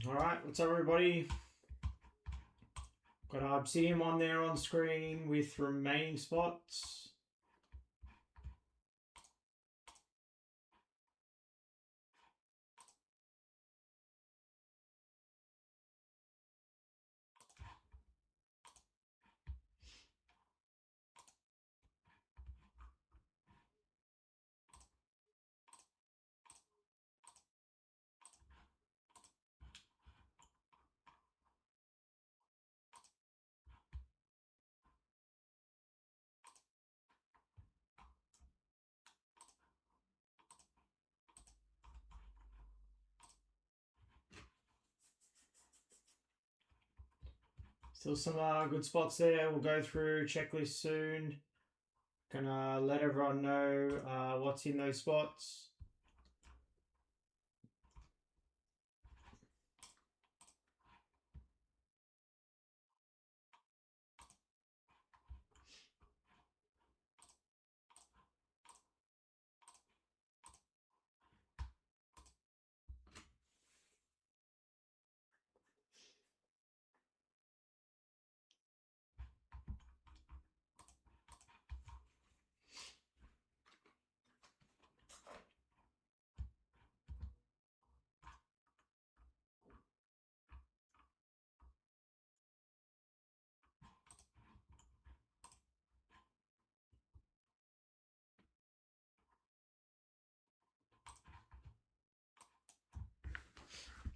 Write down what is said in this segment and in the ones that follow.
Alright, what's up everybody? Got Obsidian on there on screen with remaining spots. Still some good spots there. We'll go through checklist soon. Gonna let everyone know what's in those spots.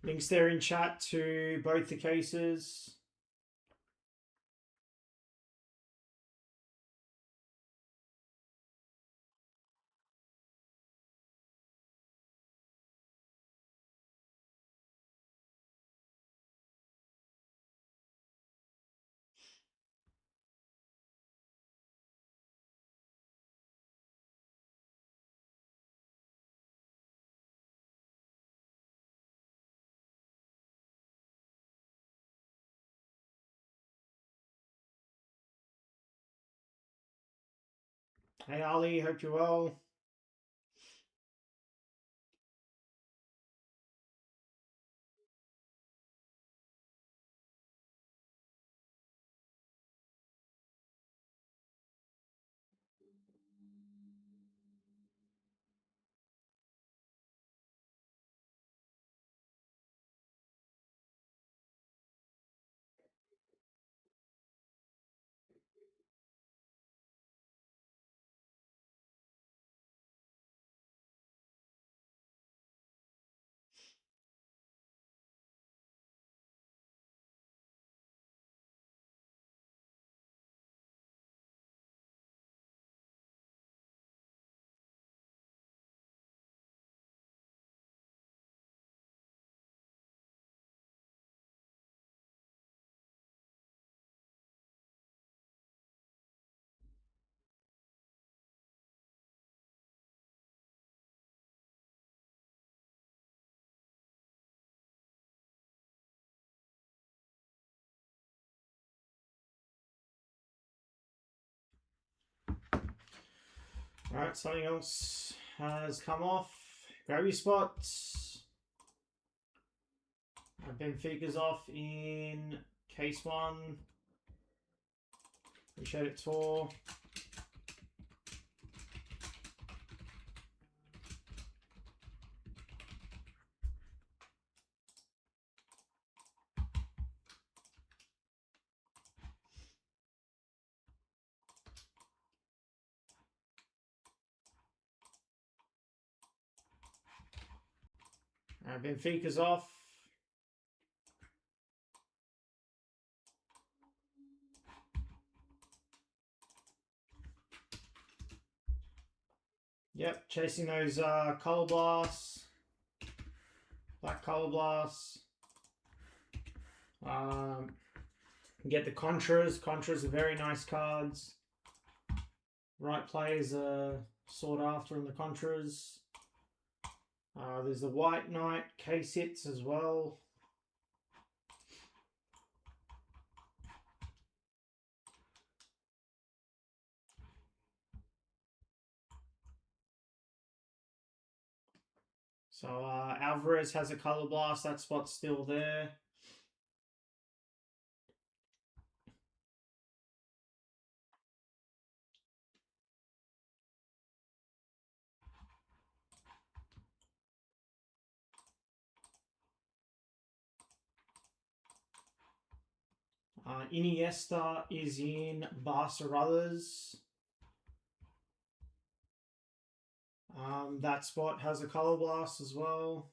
Links there in chat to both the cases. Hey Ali, hope you're well. Alright, something else has come off. Grab your spots. Benfica's off in case 1. Appreciate it, Tor. Benfica's off. Yep, chasing those color blasts. Black color blasts. Get the Contras. Contras are very nice cards. Right players are sought after in the Contras. There's the White Knight case hits as well. So Alvarez has a color blast. That spot's still there. Iniesta is in Barca Others. That spot has a color blast as well.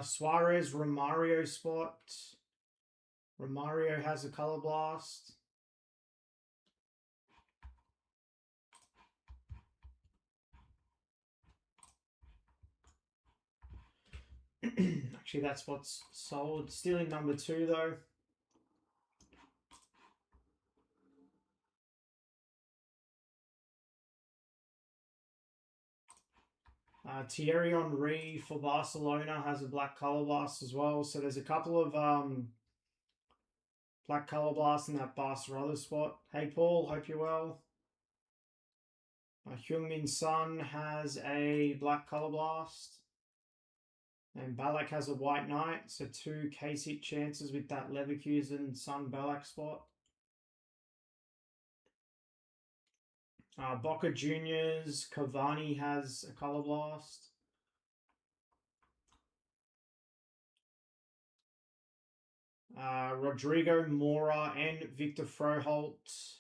Suarez Romario spot. Romario has a color blast. Actually, that spot's sold. Still in number 2 though. Thierry Henry for Barcelona has a black color blast as well. So there's a couple of black color blasts in that Barcelona spot. Hey Paul, hope you're well. Heung-min Son has a black color blast. And Ballack has a White Knight. So 2 case hit chances with that Leverkusen Son Ballack spot. Boca Juniors, Cavani has a color blast. Rodrigo Mora and Victor Froholt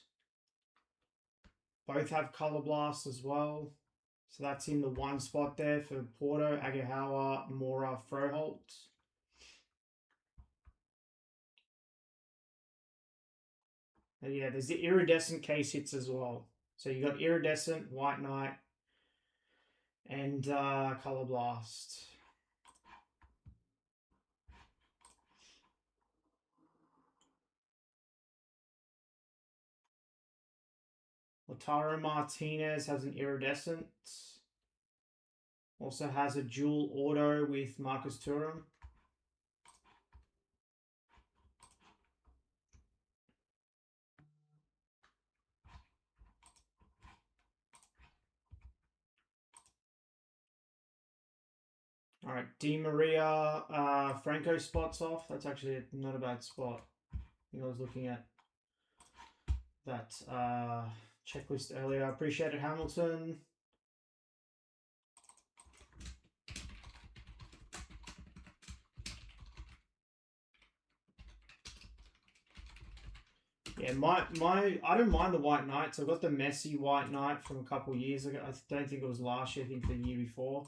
both have color blasts as well. So that's in the 1 spot there for Porto, Agahawa, Mora, Froholt. And yeah, there's the iridescent case hits as well. So you got iridescent, White Knight, and color blast. Lautaro Martinez has an iridescent. Also has a dual auto with Marcus Thuram. All right, Di Maria, Franco spots off. That's actually not a bad spot. I think I was looking at that checklist earlier. I appreciate it, Hamilton. Yeah, I don't mind the White Knights. I've got the Messi White Knight from a couple of years ago. I don't think it was last year. I think the year before.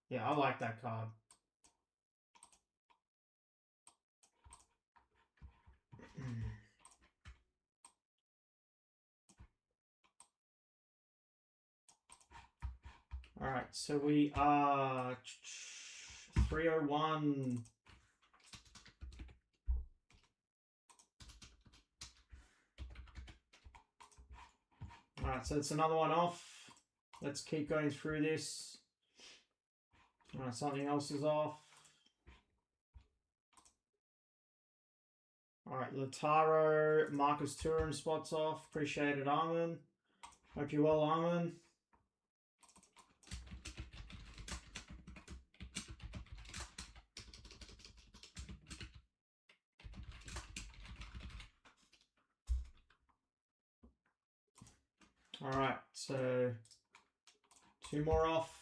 Yeah, I like that card. All right, so we are 301. Alright, so it's another one off. Let's keep going through this. Alright, something else is off. Alright, Lataro, Marcus Thuram spots off. Appreciate it, Armin. Hope you're well, Armin. Alright, so 2 more off.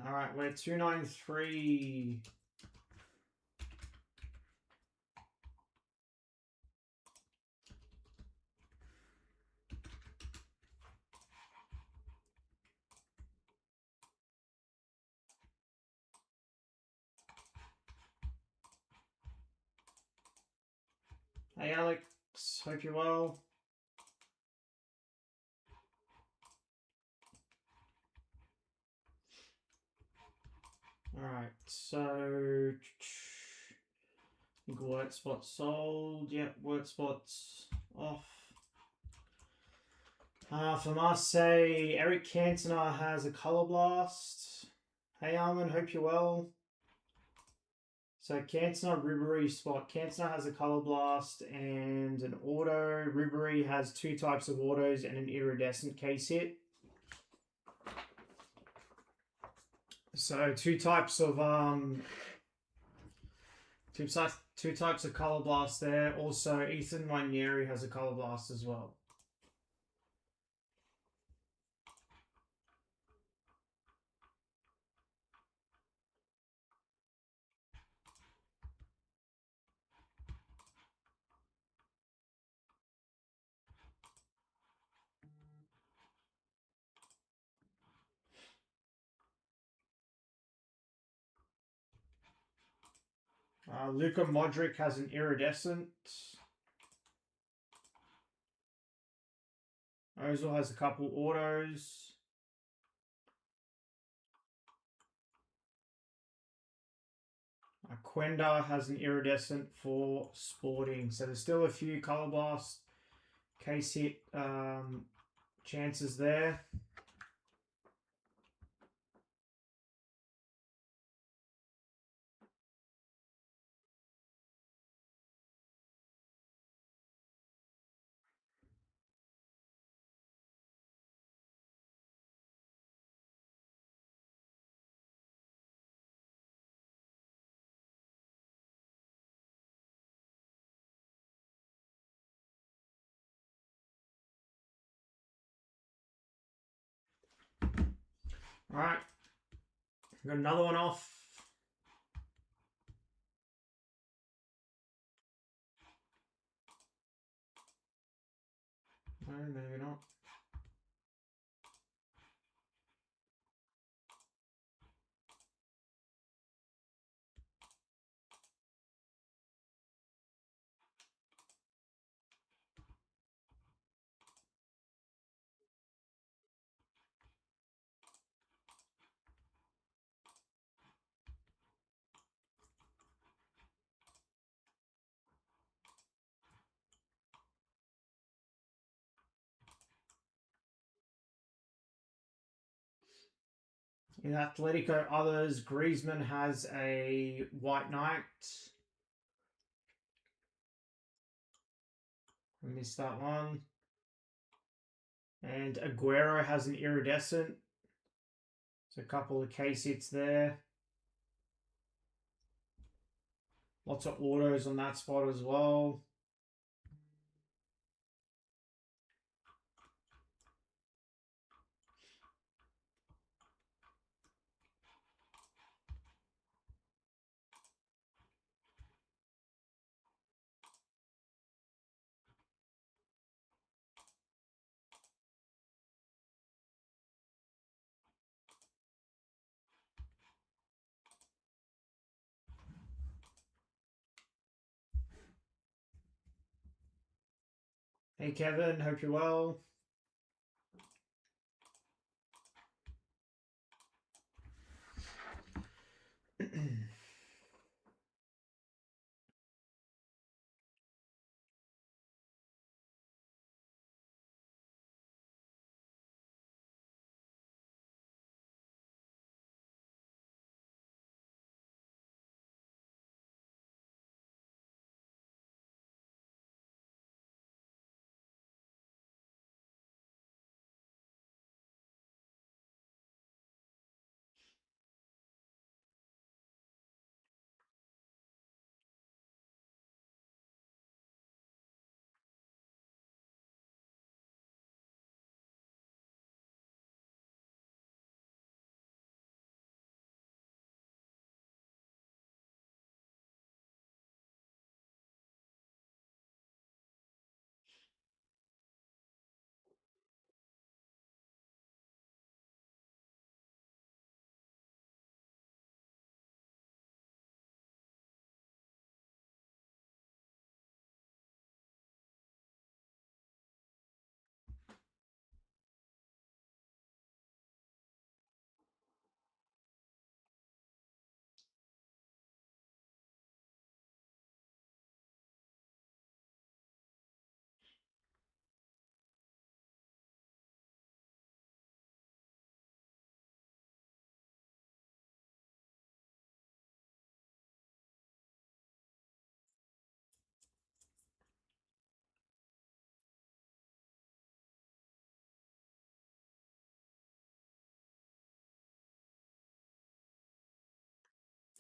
Alright, we're 293. Hey Alex, hope you're well. Alright, so word spot sold. Yep, word spots off. For Marseille, Eric Cantona has a Color Blast. Hey Armin, hope you're well. So Cantona, Ribery spot. Cantona has a Color Blast and an auto. Ribery has 2 types of autos and an iridescent case hit. So 2 types of two types of Color Blast there. Also, Ethan Wanyeri has a Color Blast as well. Luka Modric has an iridescent. Ozil has a couple autos. Quenda has an iridescent for Sporting. So there's still a few Color Blast case hit chances there. All right, got another one off. No, maybe not. In Atletico others, Griezmann has a White Knight. I missed that one. And Aguero has an iridescent. So a couple of case hits there. Lots of autos on that spot as well. Hey Kevin, hope you're well.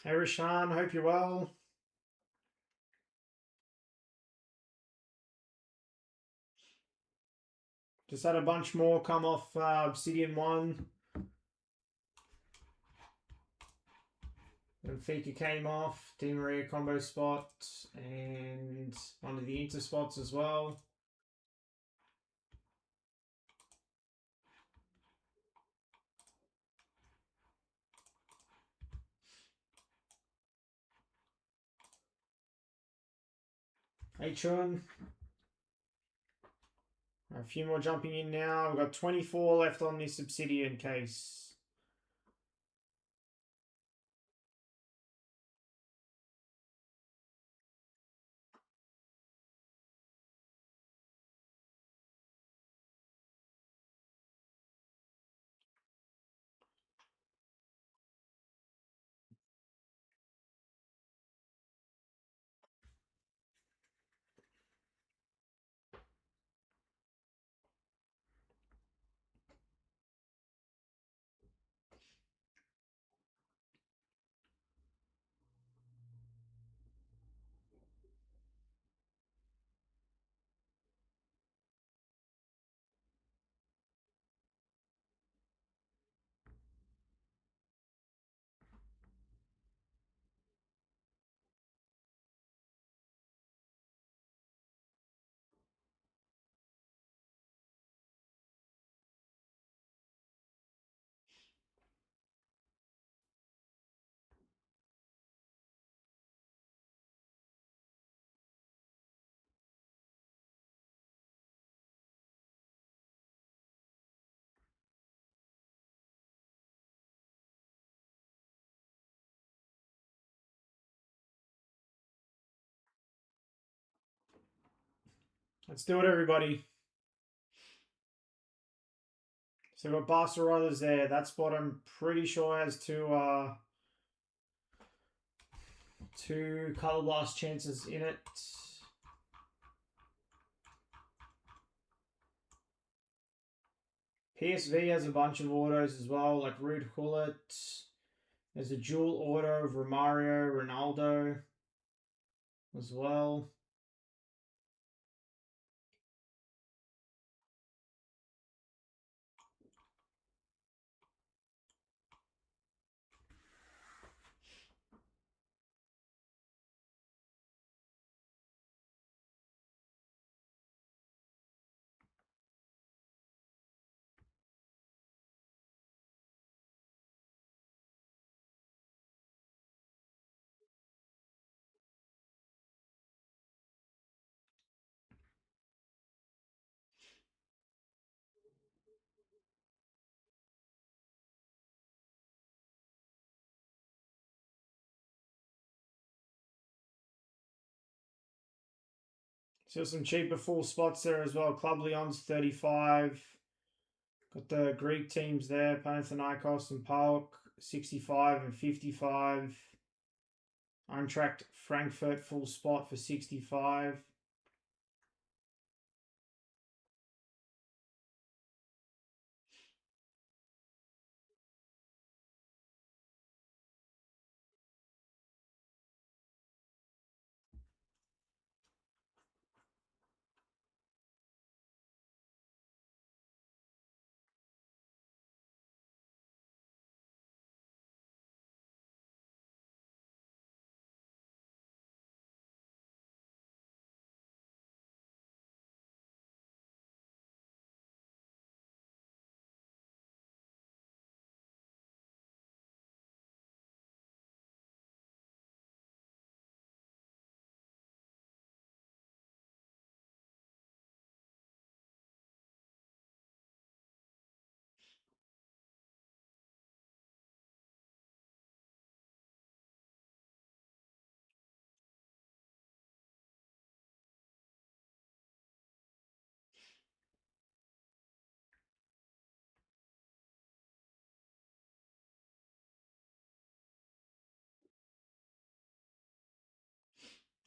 Hey Rashan, hope you're well. Just had a bunch more come off Obsidian 1. Benfica came off, Di Maria combo spot, and one of the Inter spots as well. Hey Chun. A few more jumping in now. We've got 24 left on this Obsidian case. Let's do it, everybody. So we've got Barcelona's there. That spot I'm pretty sure has two color blast chances in it. PSV has a bunch of autos as well, like Ruud Gullit. There's a dual auto of Romario, Ronaldo as well. Still some cheaper full spots there as well. Club Lyon's 35. Got the Greek teams there, Panathinaikos and PAOK, 65 and 55. Eintracht Frankfurt full spot for 65.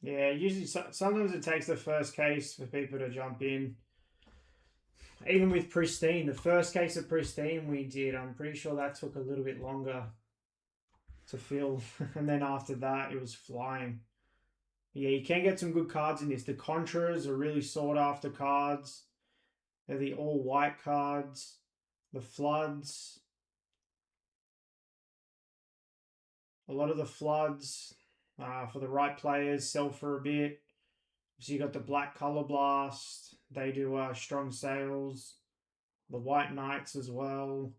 Yeah, usually sometimes it takes the first case for people to jump in. Even with Pristine, the first case of Pristine we did, I'm pretty sure that took a little bit longer to fill. And then after that, it was flying. Yeah, you can get some good cards in this. The Contras are really sought after cards. They're the all white cards. The Floods. A lot of the Floods, for the right players, sell for a bit. So you got the Black Color Blast. They do strong sales. The White Knights as well.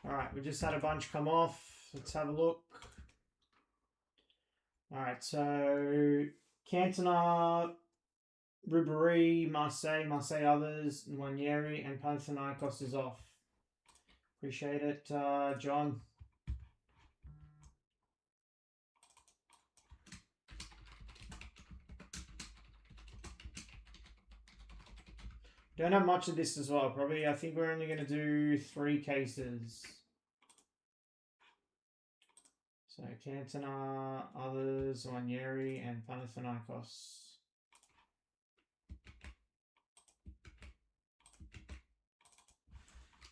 Alright, we just had a bunch come off. Let's have a look. Alright, so Cantona, Ribéry, Marseille others, Nwaneri, and Panathinaikos is off. Appreciate it, John. Don't have much of this as well. Probably, I think we're only going to do 3 cases. So Cantona, others, Nwaneri, and Panathinaikos.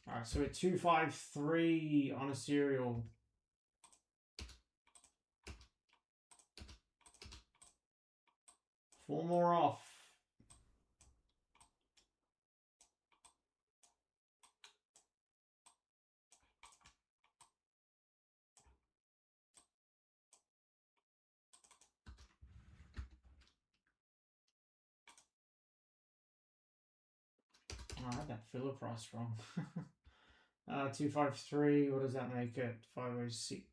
Alright, so we're 253 on a serial. Four more off. Oh, I had that filler price wrong. 253, what does that make it? 506.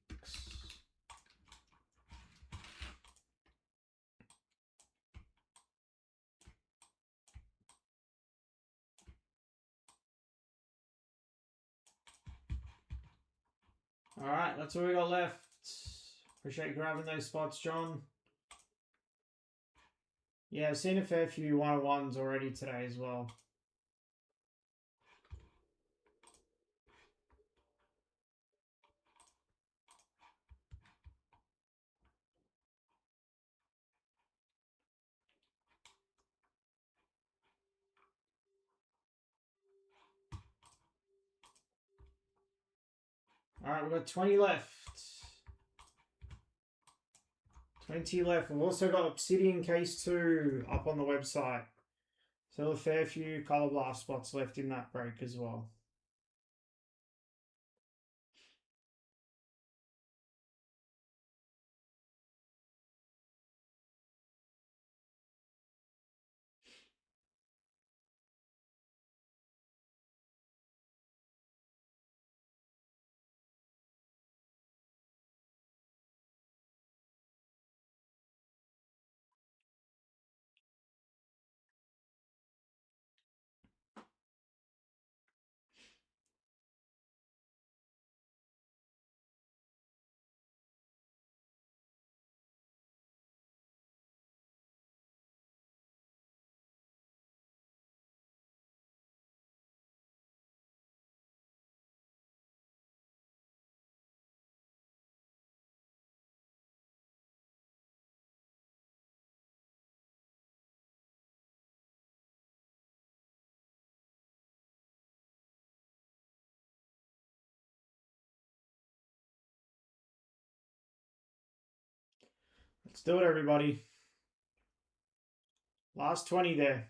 Alright, that's all we got left. Appreciate grabbing those spots, John. Yeah, I've seen a fair few 101s already today as well. Alright, we've got 20 left. 20 left. We've also got Obsidian Case 2 up on the website. Still a fair few Color Blast spots left in that break as well. Let's do it, everybody. Last 20 there.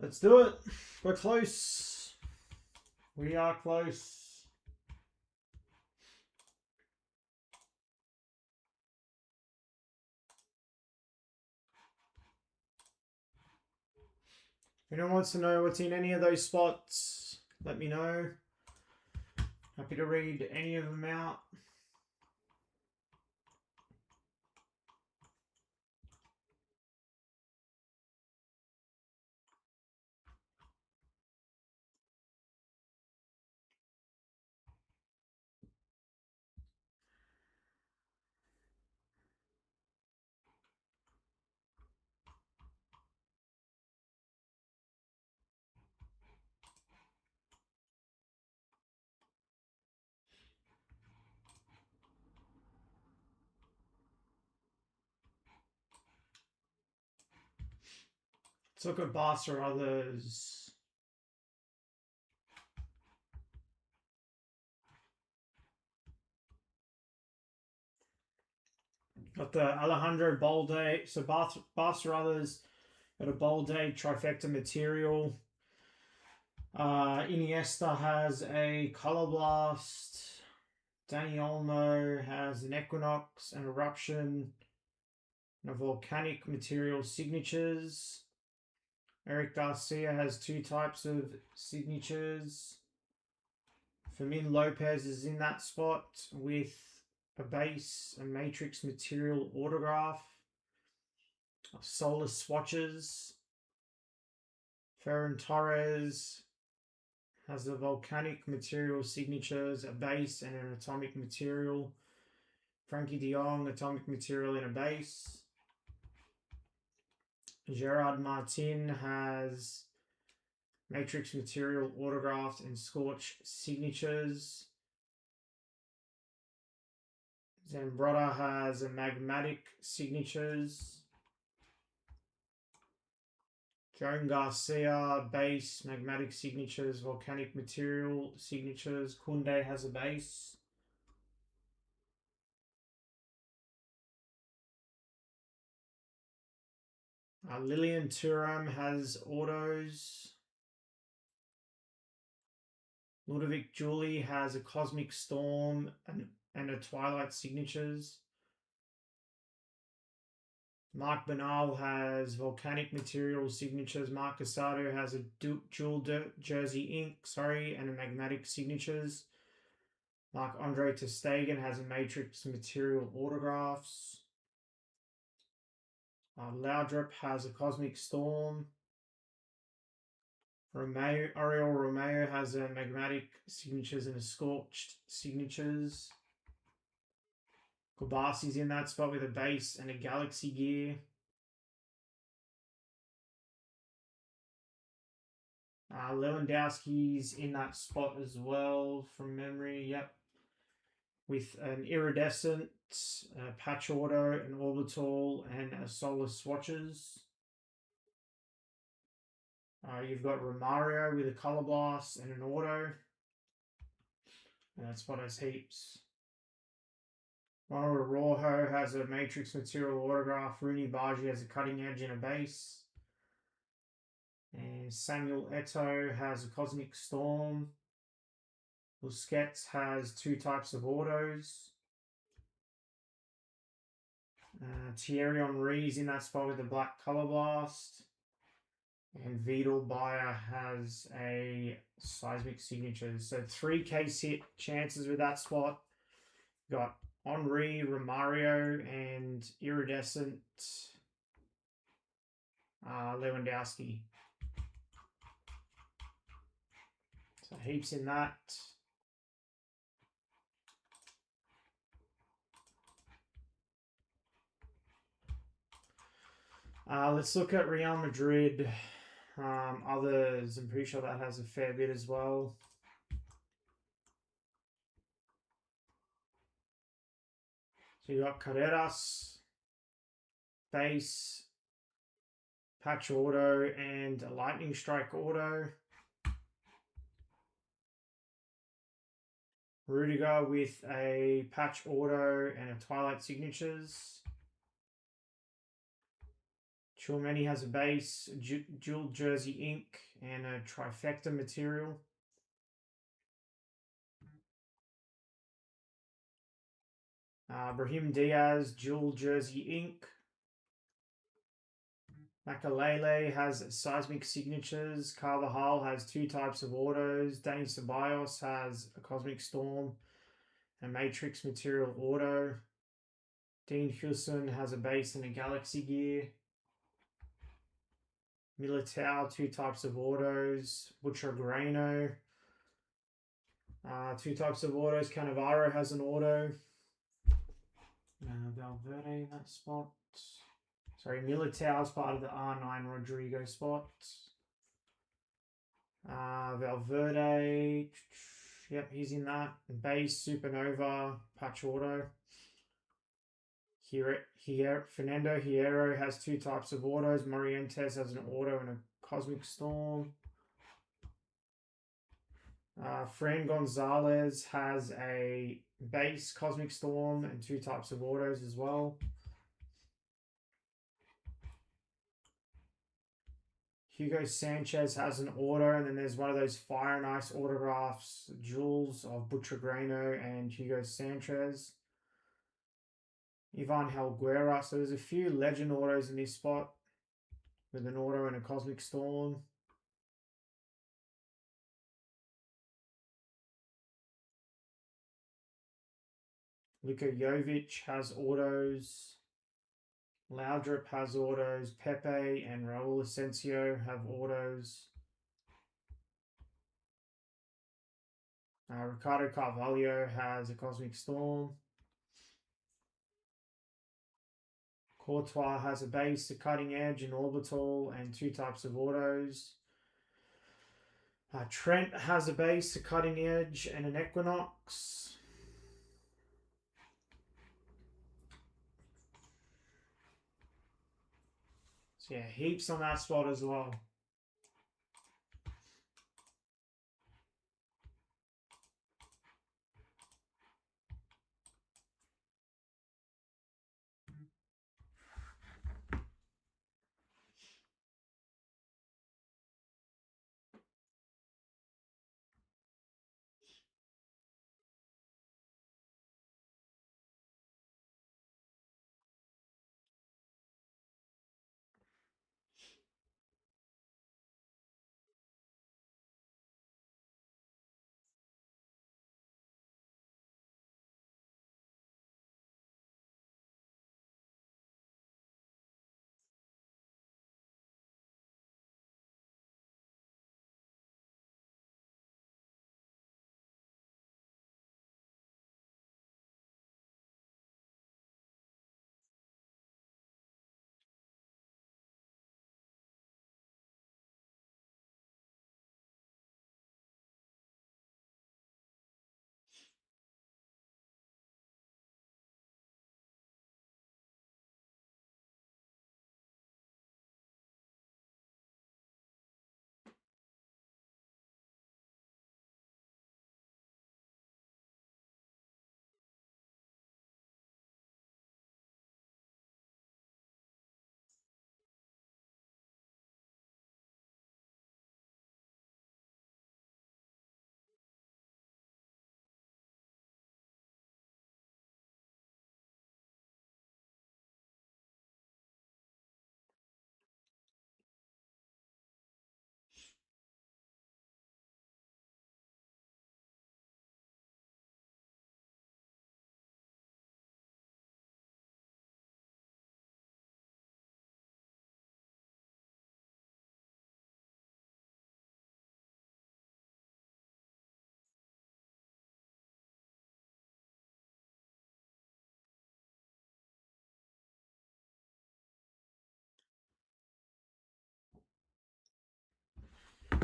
Let's do it. We're close. We are close. If anyone wants to know what's in any of those spots, let me know. Happy to read any of them out. Let's look at Barca or others. Got the Alejandro Balde. So Barca others got a Balde trifecta material. Iniesta has a Color Blast. Dani Olmo has an Equinox, an Eruption, and a Volcanic material signatures. Eric Garcia has 2 types of signatures. Fermin Lopez is in that spot with a base, a matrix material autograph, solar swatches. Ferran Torres has the volcanic material signatures, a base and an atomic material. Frankie de Jong, atomic material in a base. Gerard Martin has matrix material autographed and scorch signatures. Zambrotta has a magmatic signatures. Joan Garcia, base, magmatic signatures, volcanic material signatures. Kunde has a base. Lilian Thuram has autos. Ludovic Julie has a Cosmic Storm and a Twilight signatures. Mark Bernal has volcanic material signatures. Mark Casado has a dual jersey ink, and a magmatic signatures. Mark Andre Testegen has a matrix material autographs. Laudrup has a Cosmic Storm. Oriol Romeo has a magmatic signatures and a scorched signatures. Kobasi's in that spot with a base and a Galaxy gear. Lewandowski's in that spot as well from memory. Yep. With an iridescent, patch auto, an orbital, and a solar swatches. You've got Romario with a color blast and an auto. And that spot has heaps. Manuel Rojo has a matrix material autograph. Rooney Bargi has a cutting edge and a base. And Samuel Eto'o has a Cosmic Storm. Busquets has 2 types of autos. Thierry Henry's in that spot with a black color blast. And Vidal Bayer has a seismic signature. So 3 case hit chances with that spot. Got Henry, Romario, and iridescent Lewandowski. So heaps in that. Let's look at Real Madrid. Others, I'm pretty sure that has a fair bit as well. So you got Carreras, base, patch auto, and a lightning strike auto. Rudiger with a patch auto and a Twilight signatures. Chouameni has a base, dual jersey ink, and a trifecta material. Brahim Diaz, dual jersey ink. Makalele has seismic signatures. Carvajal has 2 types of autos. Danny Ceballos has a cosmic storm, a matrix material auto. Dean Houston has a base and a galaxy gear. Militao, 2 types of autos. Butcher Grano, 2 types of autos. Cannavaro has an auto. Valverde in that spot. Sorry, Militao's part of the R9 Rodrigo spot. Valverde, yep, he's in that. Base, Supernova, patch auto. Fernando Hierro has 2 types of autos. Morientes has an auto and a cosmic storm. Fran Gonzalez has a base, cosmic storm, and 2 types of autos as well. Hugo Sanchez has an auto, and then there's one of those Fire and Ice autographs, jewels of Butcher Grano and Hugo Sanchez. Ivan Helguera. So there's a few legend autos in this spot with an auto and a cosmic storm. Luka Jovic has autos. Laudrup has autos. Pepe and Raul Asensio have autos. Ricardo Carvalho has a cosmic storm. Courtois has a base, a cutting edge, an orbital, and 2 types of autos. Trent has a base, a cutting edge, and an equinox. So yeah, heaps on that spot as well.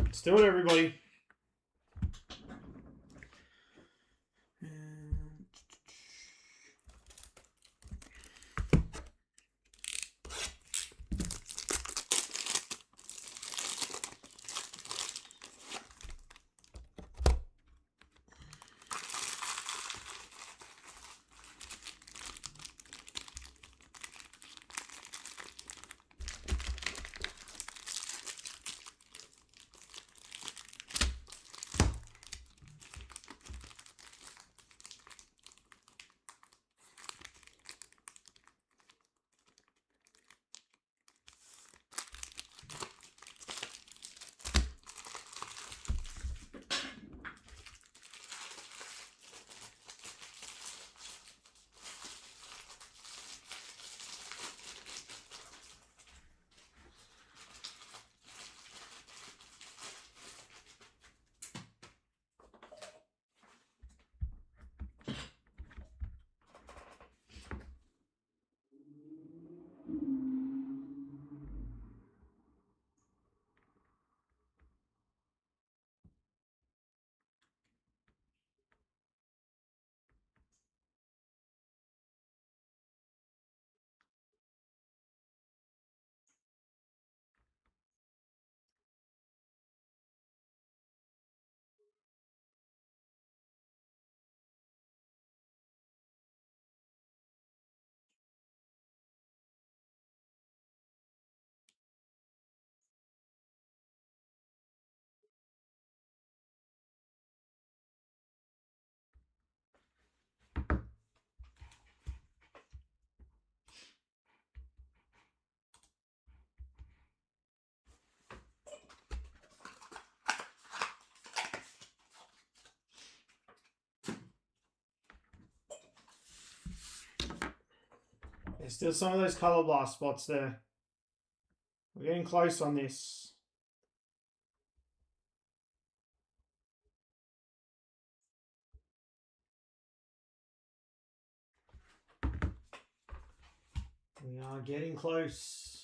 Let's do it, everybody. There's still some of those color blast spots there. We're getting close on this. We are getting close.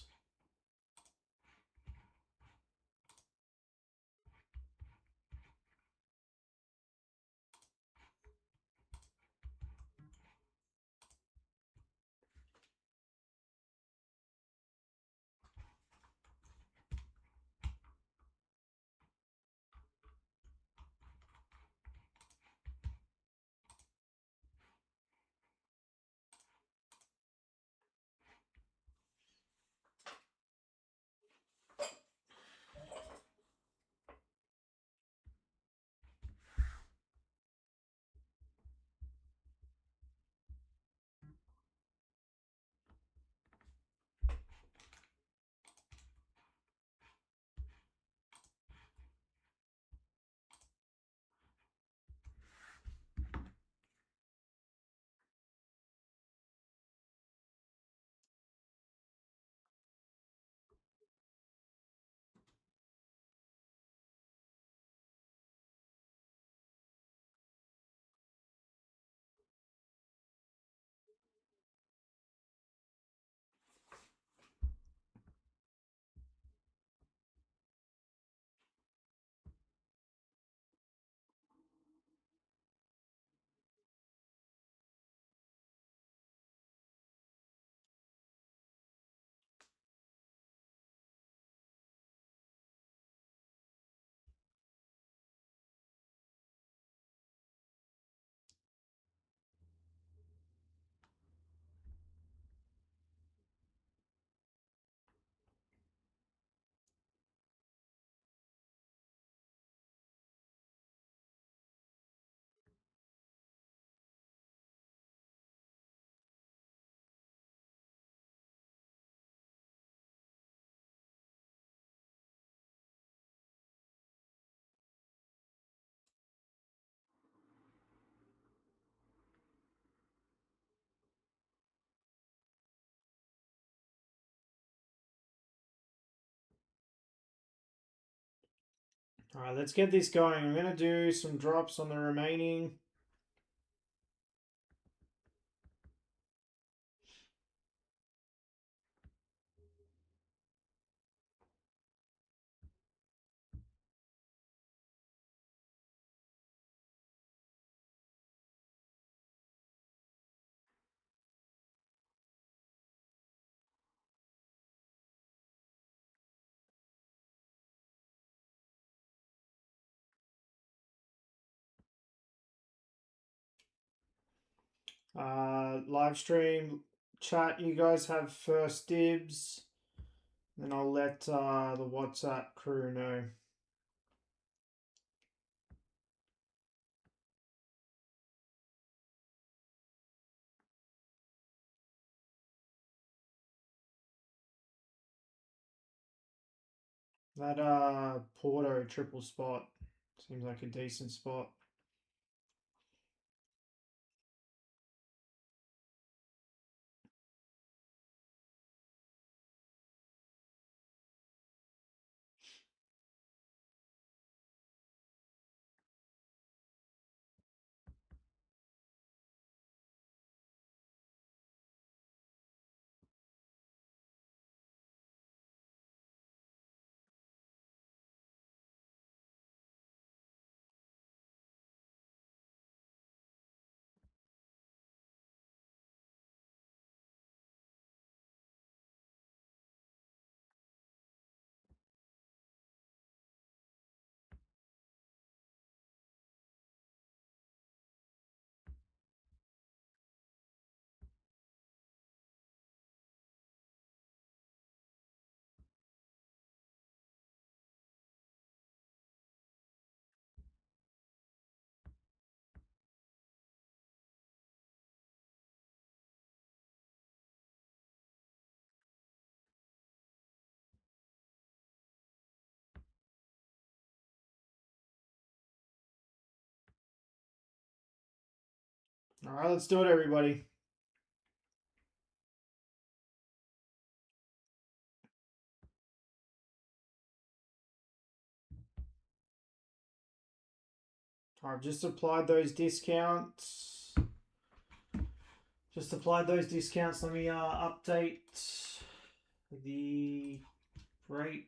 All right, let's get this going. I'm going to do some drops on the remaining. Live stream chat, you guys have first dibs. Then I'll let the WhatsApp crew know. That Porto triple spot seems like a decent spot. All right, let's do it, everybody. I've just applied those discounts. Let me update the break.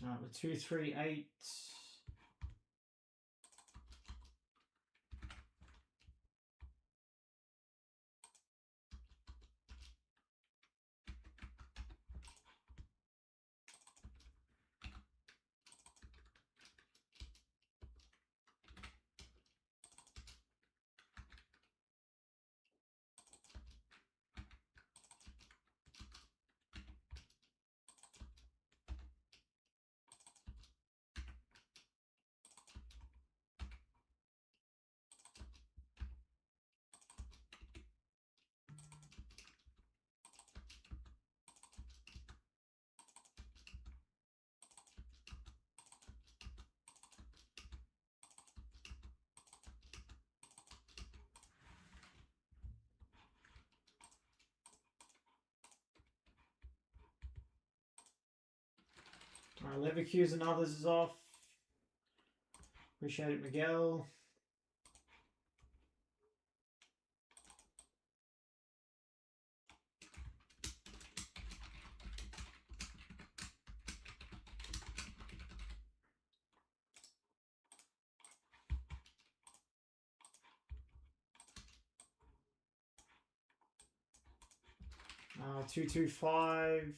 Alright, the 238. Alright, Leverkusen and others is off. Appreciate it, Miguel. Uh, 225.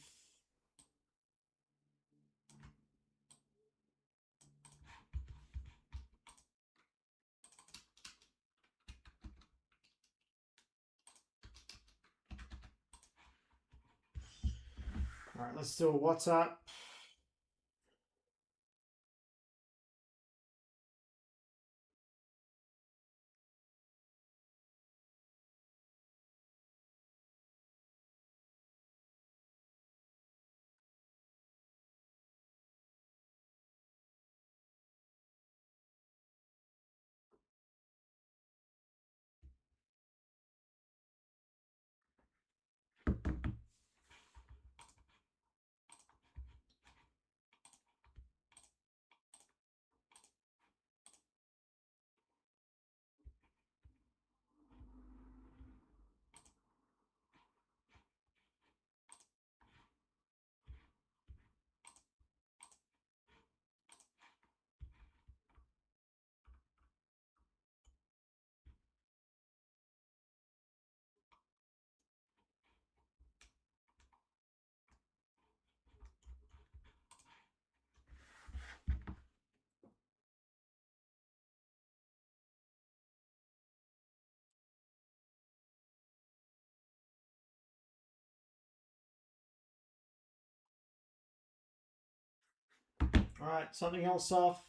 Alright, let's do a WhatsApp. Alright, something else off.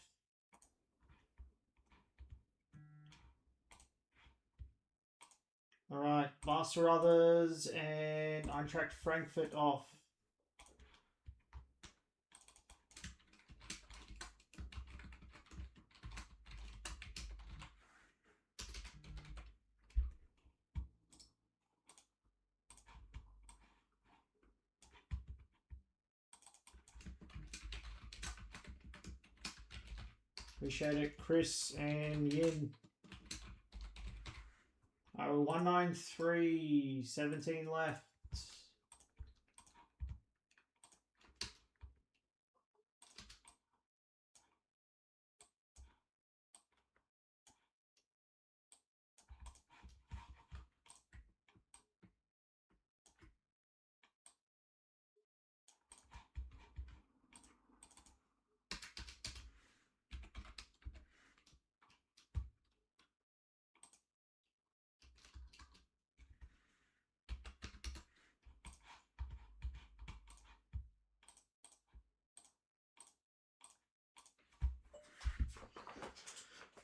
Alright, Barca others and Eintracht Frankfurt off. Appreciate it, Chris and Yin. 193, 17 left.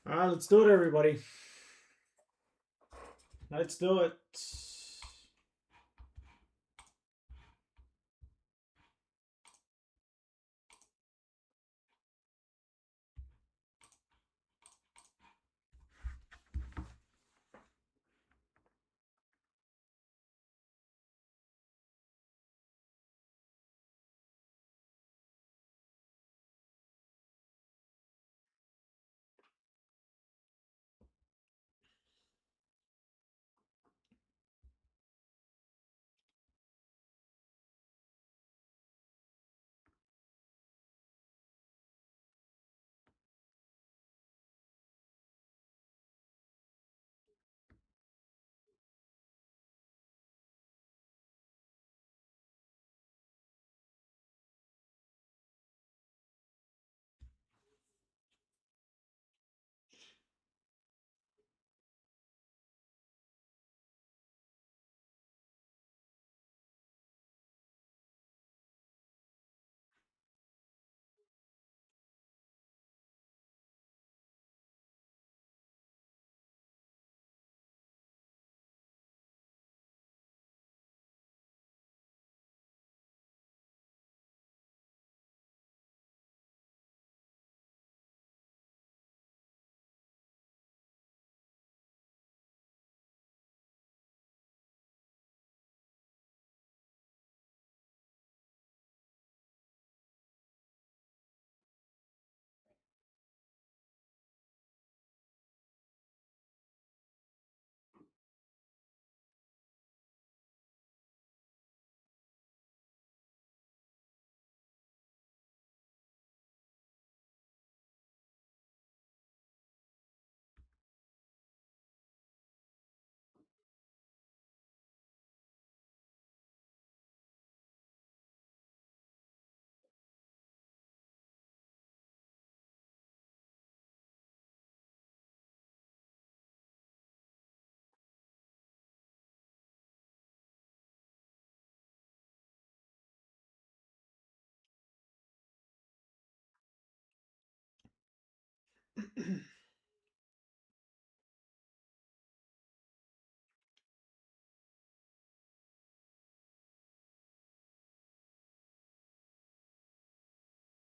All right, let's do it, everybody. Let's do it.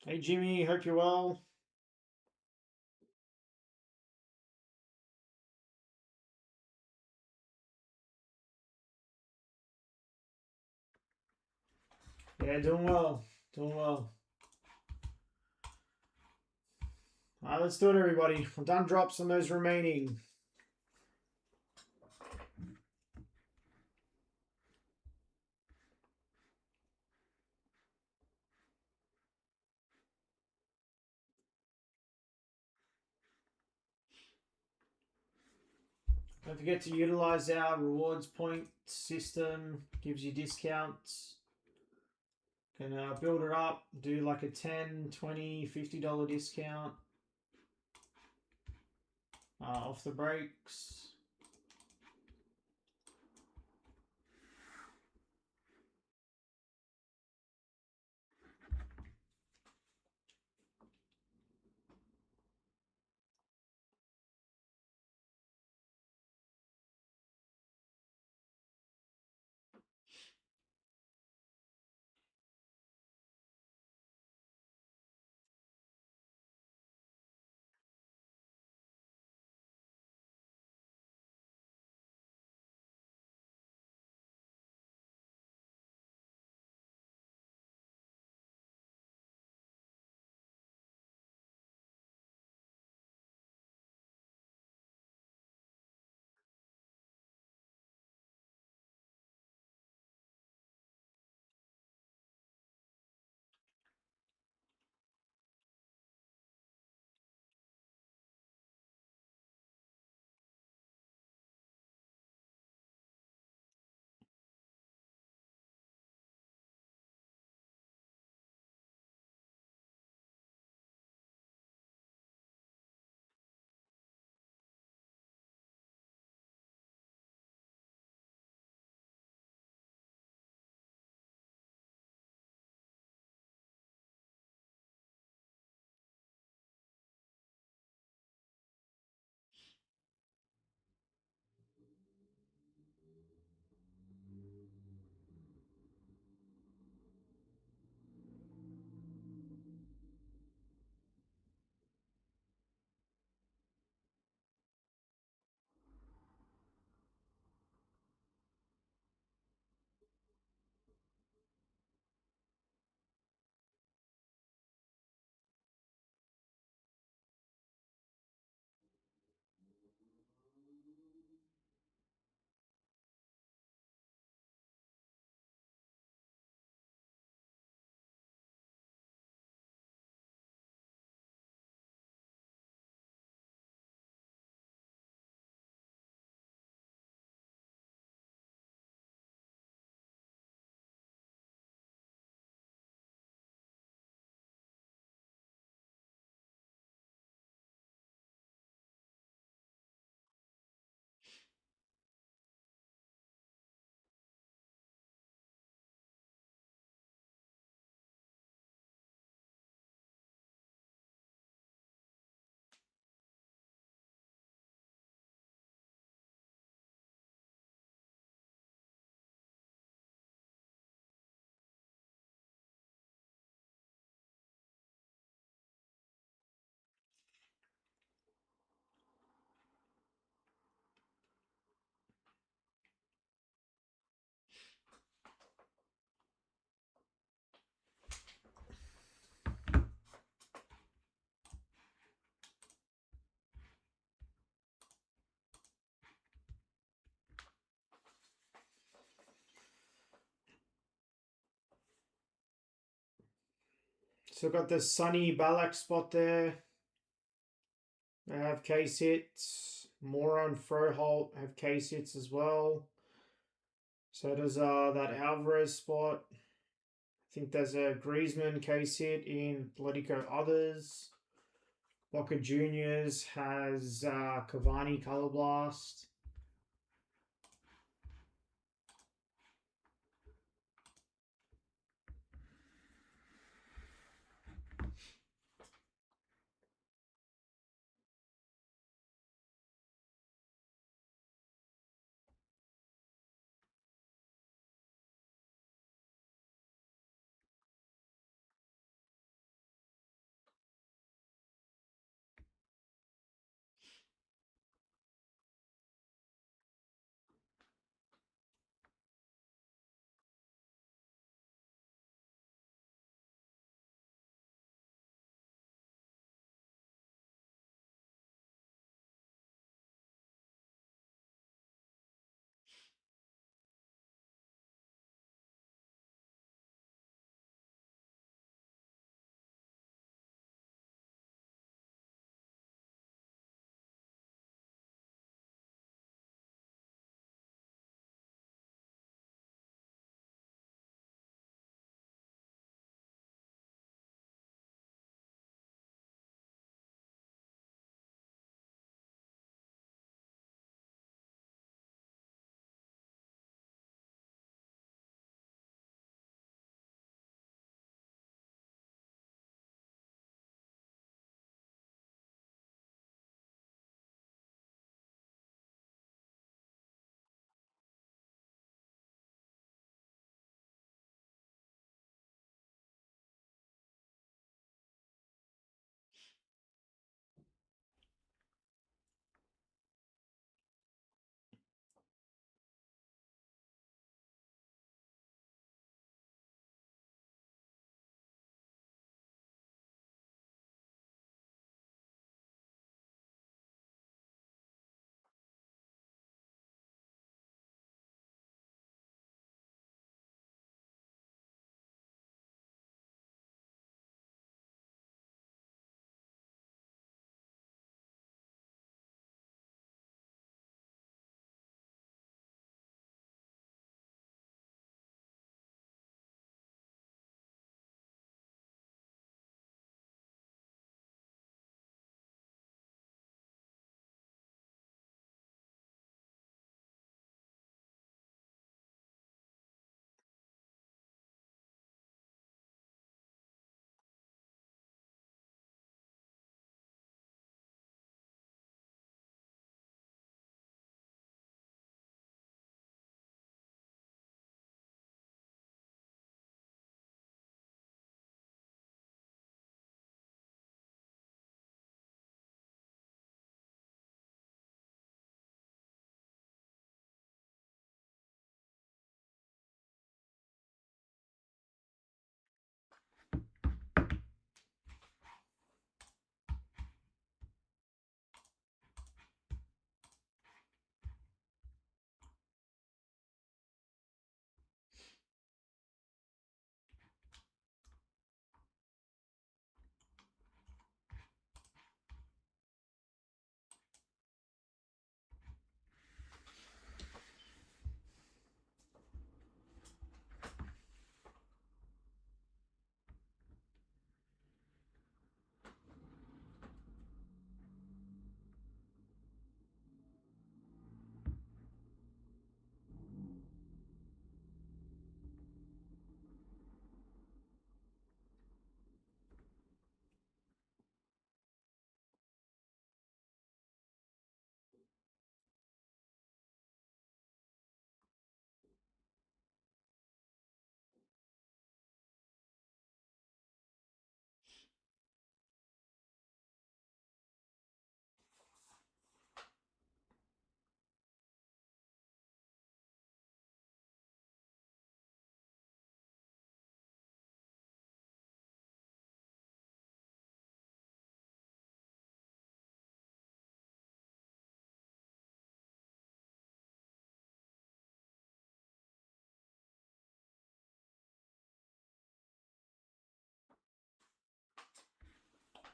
Hey, Jimmy. Hope you're well. Yeah, doing well. Doing well. All right, let's do it, everybody. I'm done drops on those remaining. Don't forget to utilize our rewards point system. Gives you discounts. Can build it up. Do like a $10, $20, $50 discount off the breaks. So we've got the Sunny Balak spot there. They have case hits. Moron Froholt have case hits as well. So does that Alvarez spot. I think there's a Griezmann case hit in Politico Others. Boca Juniors has Cavani Color Blast.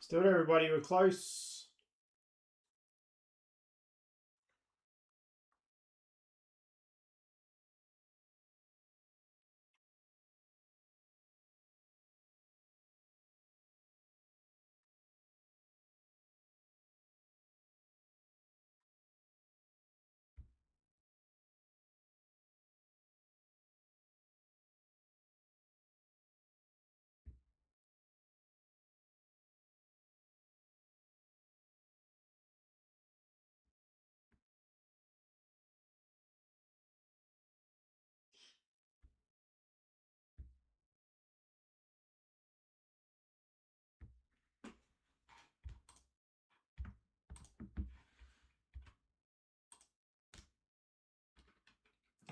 do it, everybody. We're close.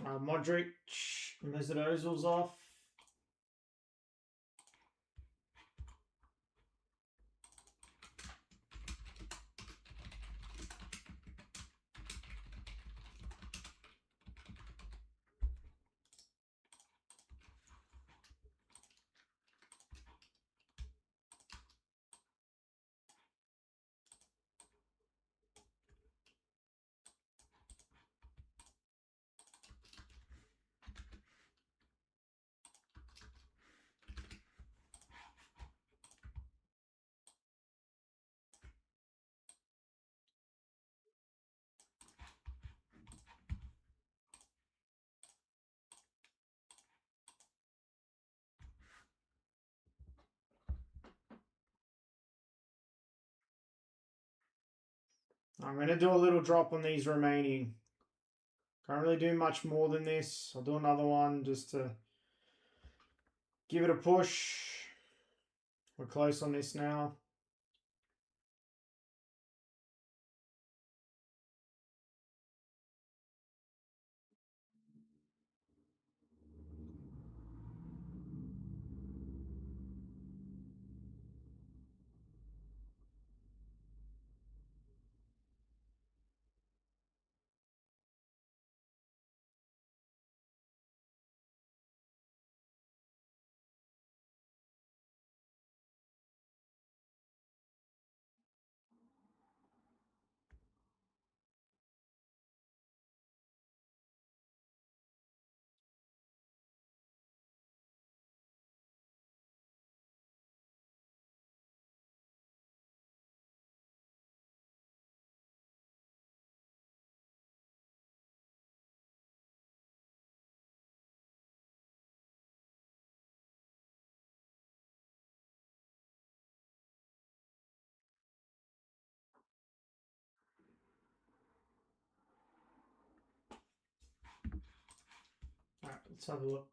Modric, Mesut Ozil's off. I'm going to do a little drop on these remaining. Can't really do much more than this. I'll do another one just to give it a push. We're close on this now. Alright, let's have a look.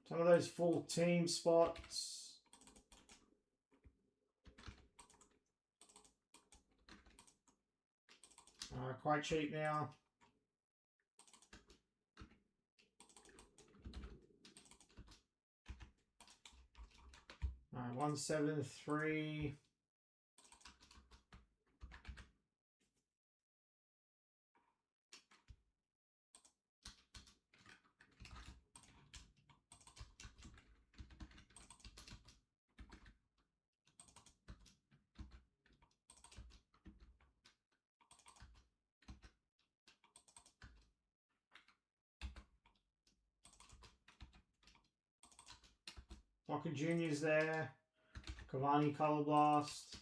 Some of those full team spots. Quite cheap now. Alright, 173. Walker Jr.'s there. Cavani Color Blast.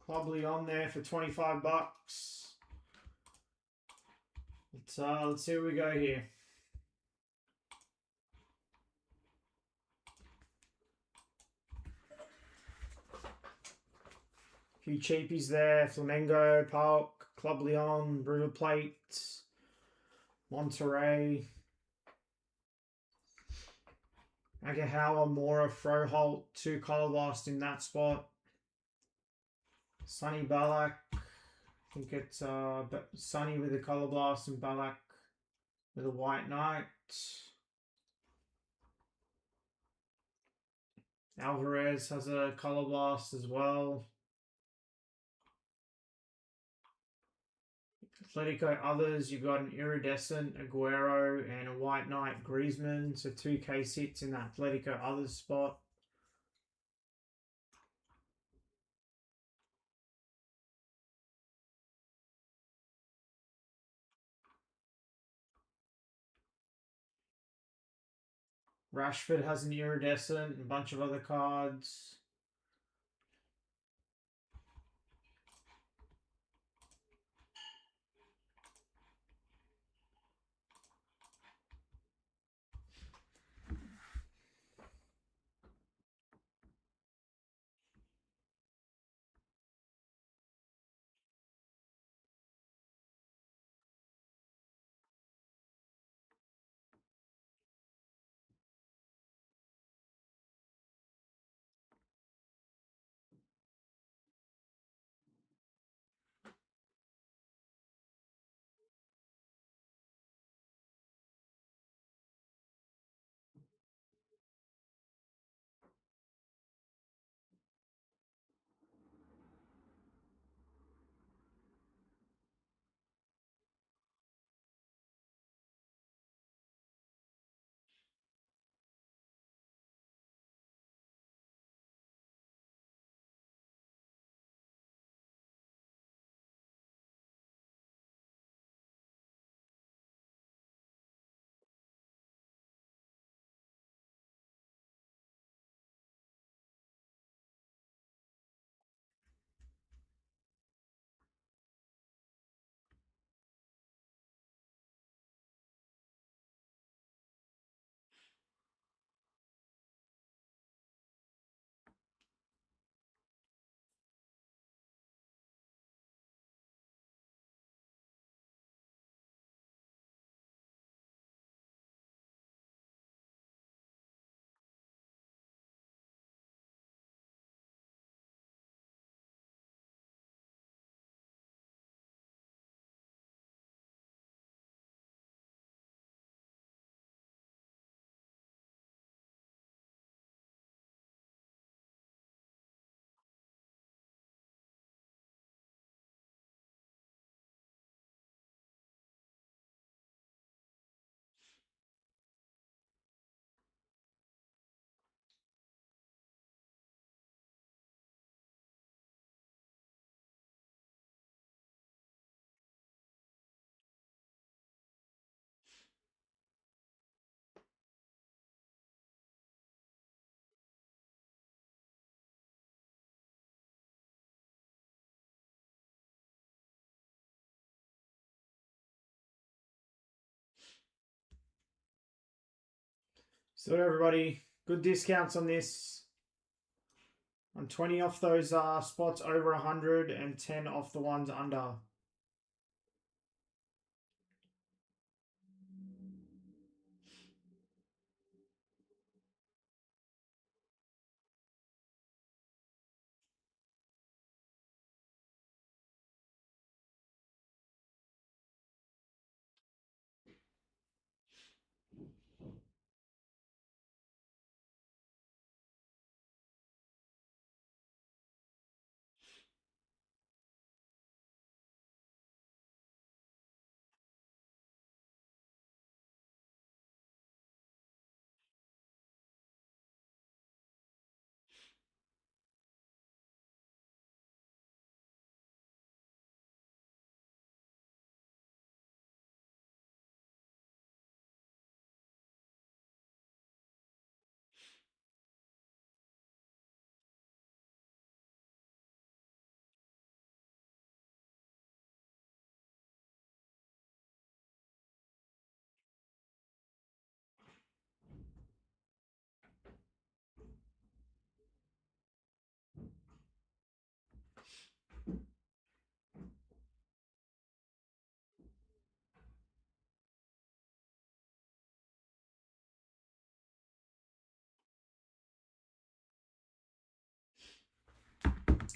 Club Leon there for 25 bucks. Let's see where we go here. A few cheapies there. Flamengo, Park, Club Leon, River Plate, Monterey. Agahawa, Mora, Froholt, 2 Color Blast in that spot. Sunny Balak. I think it's Sunny with a Color Blast and Balak with a White Knight. Alvarez has a Color Blast as well. Atletico others, you've got an Iridescent, Aguero, and a White Knight Griezmann. So 2 case hits in that Atletico others spot. Rashford has an Iridescent and a bunch of other cards. So everybody, good discounts on this. On 20 off those spots over 100 and 10 off the ones under.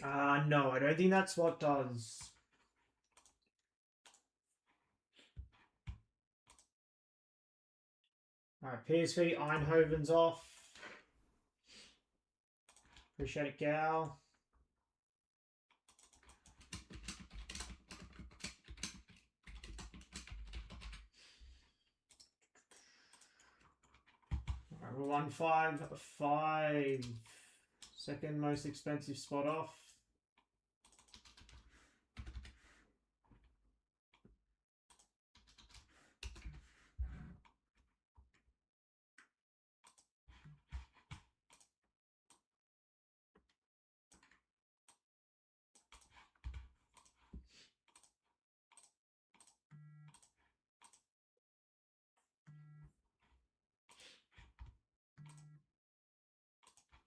No, I don't think that's what does. Alright, PSV Eindhoven's off. Appreciate it, Gal. Alright, we're 155. Second most expensive spot off.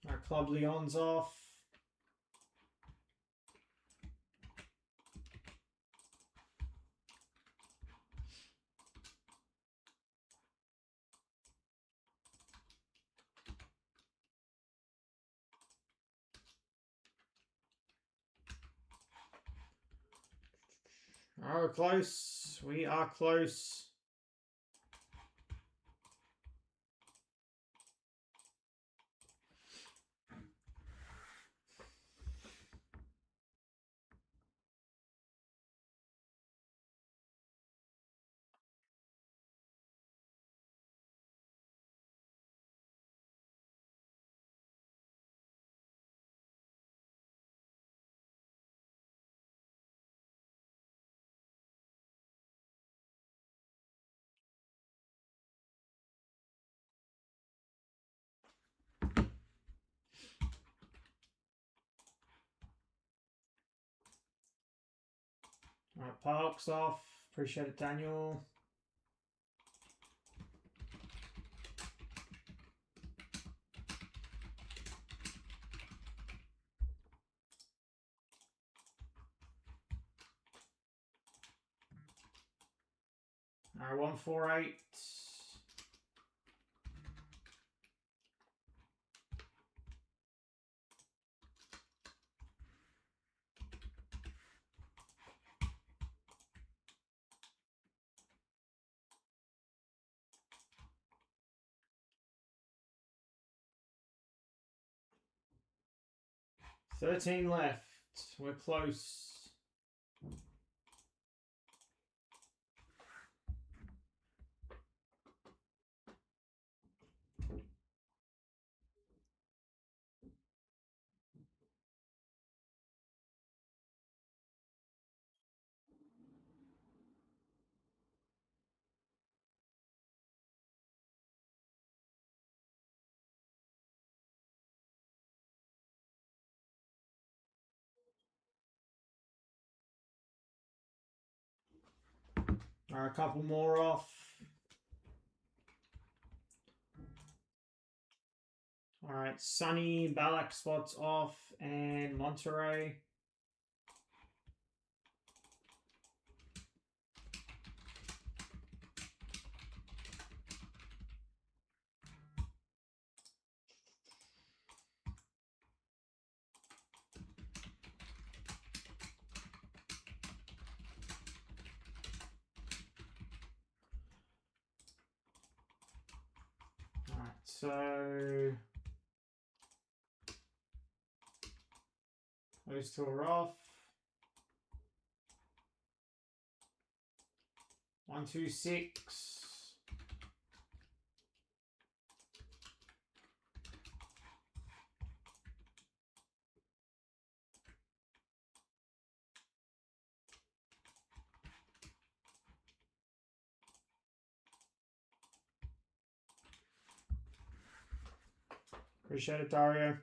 Our Club Lyon's off. Oh, we're close. We are close. Alright, Park's off. Appreciate it, Daniel. Alright, 148. $13 left. We're close. Alright, a couple more off. Alright, Sunny, Ballack spots off, and Monterey. Alright, so those two are off. 126. Appreciate it, Dario.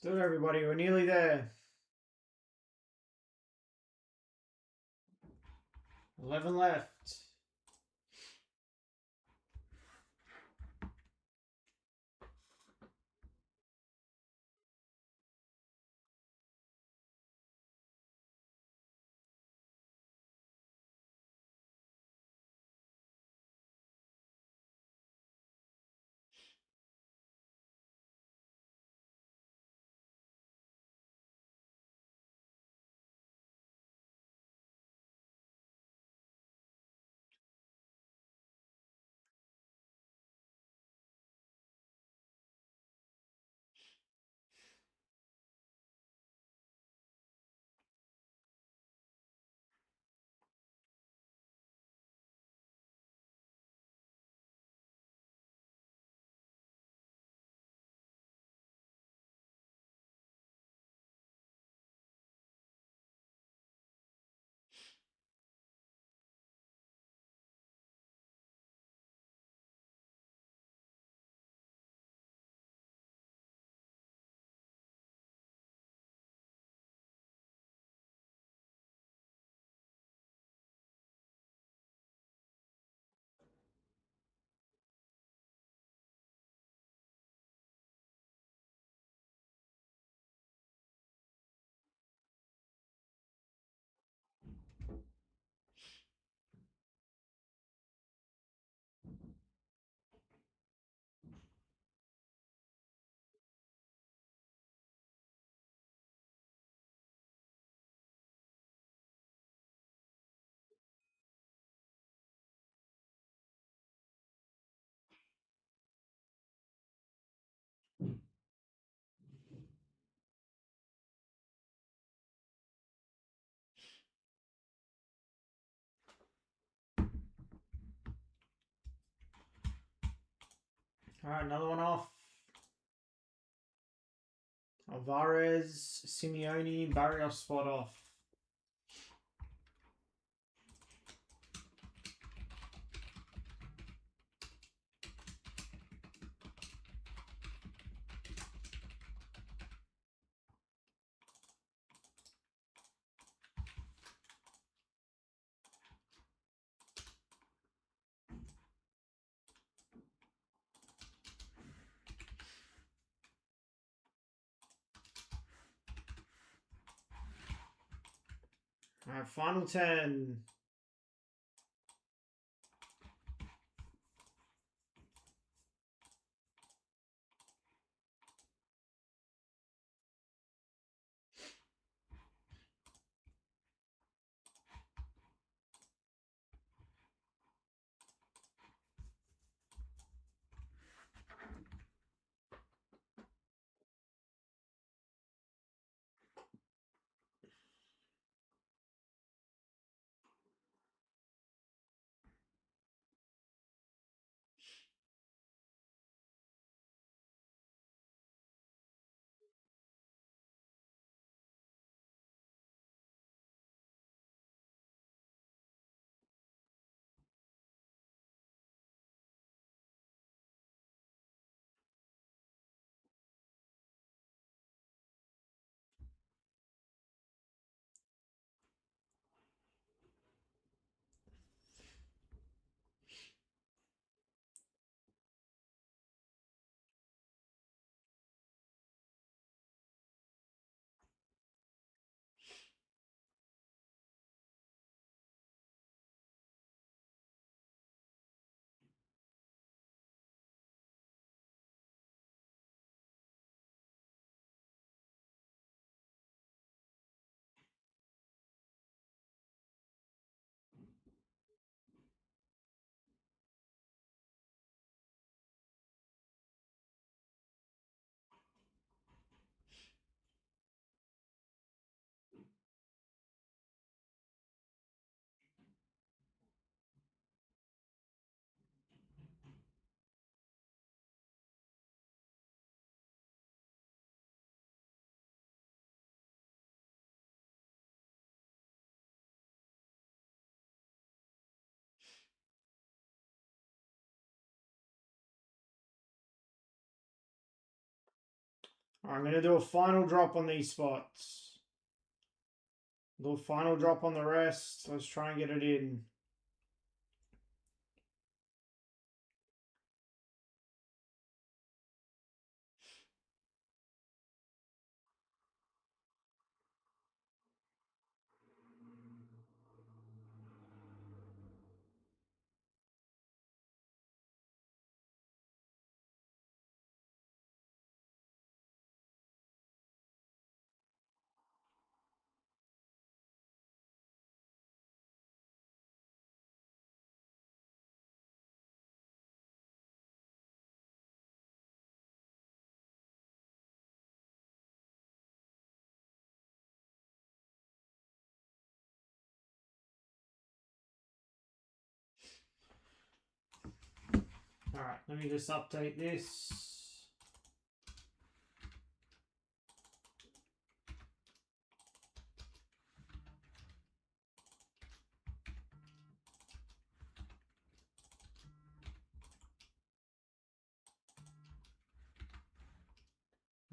Let's do it, everybody. We're nearly there. 11 left. All right, another one off. Alvarez, Simeone, Barrios spot off. All right, final 10. I'm going to do a final drop on these spots. Do a final drop on the rest. Let's try and get it in. Alright, let me just update this.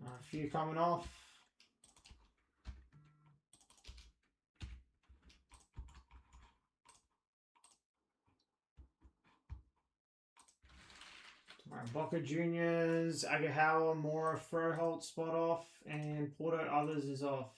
A few coming off. Alright, Boca Juniors, Agahawa, Mora, Froholt spot off, and Porto Others is off.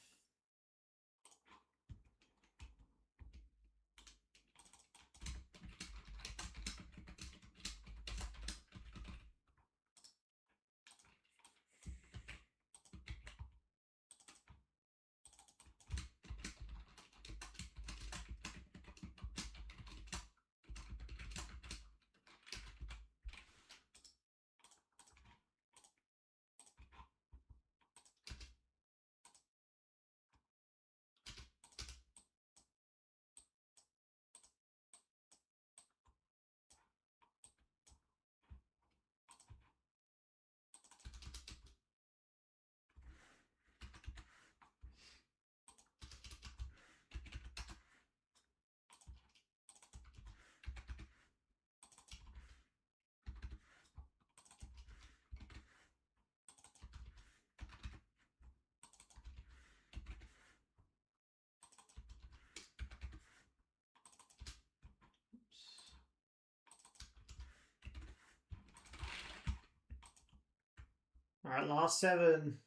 Alright, last 7.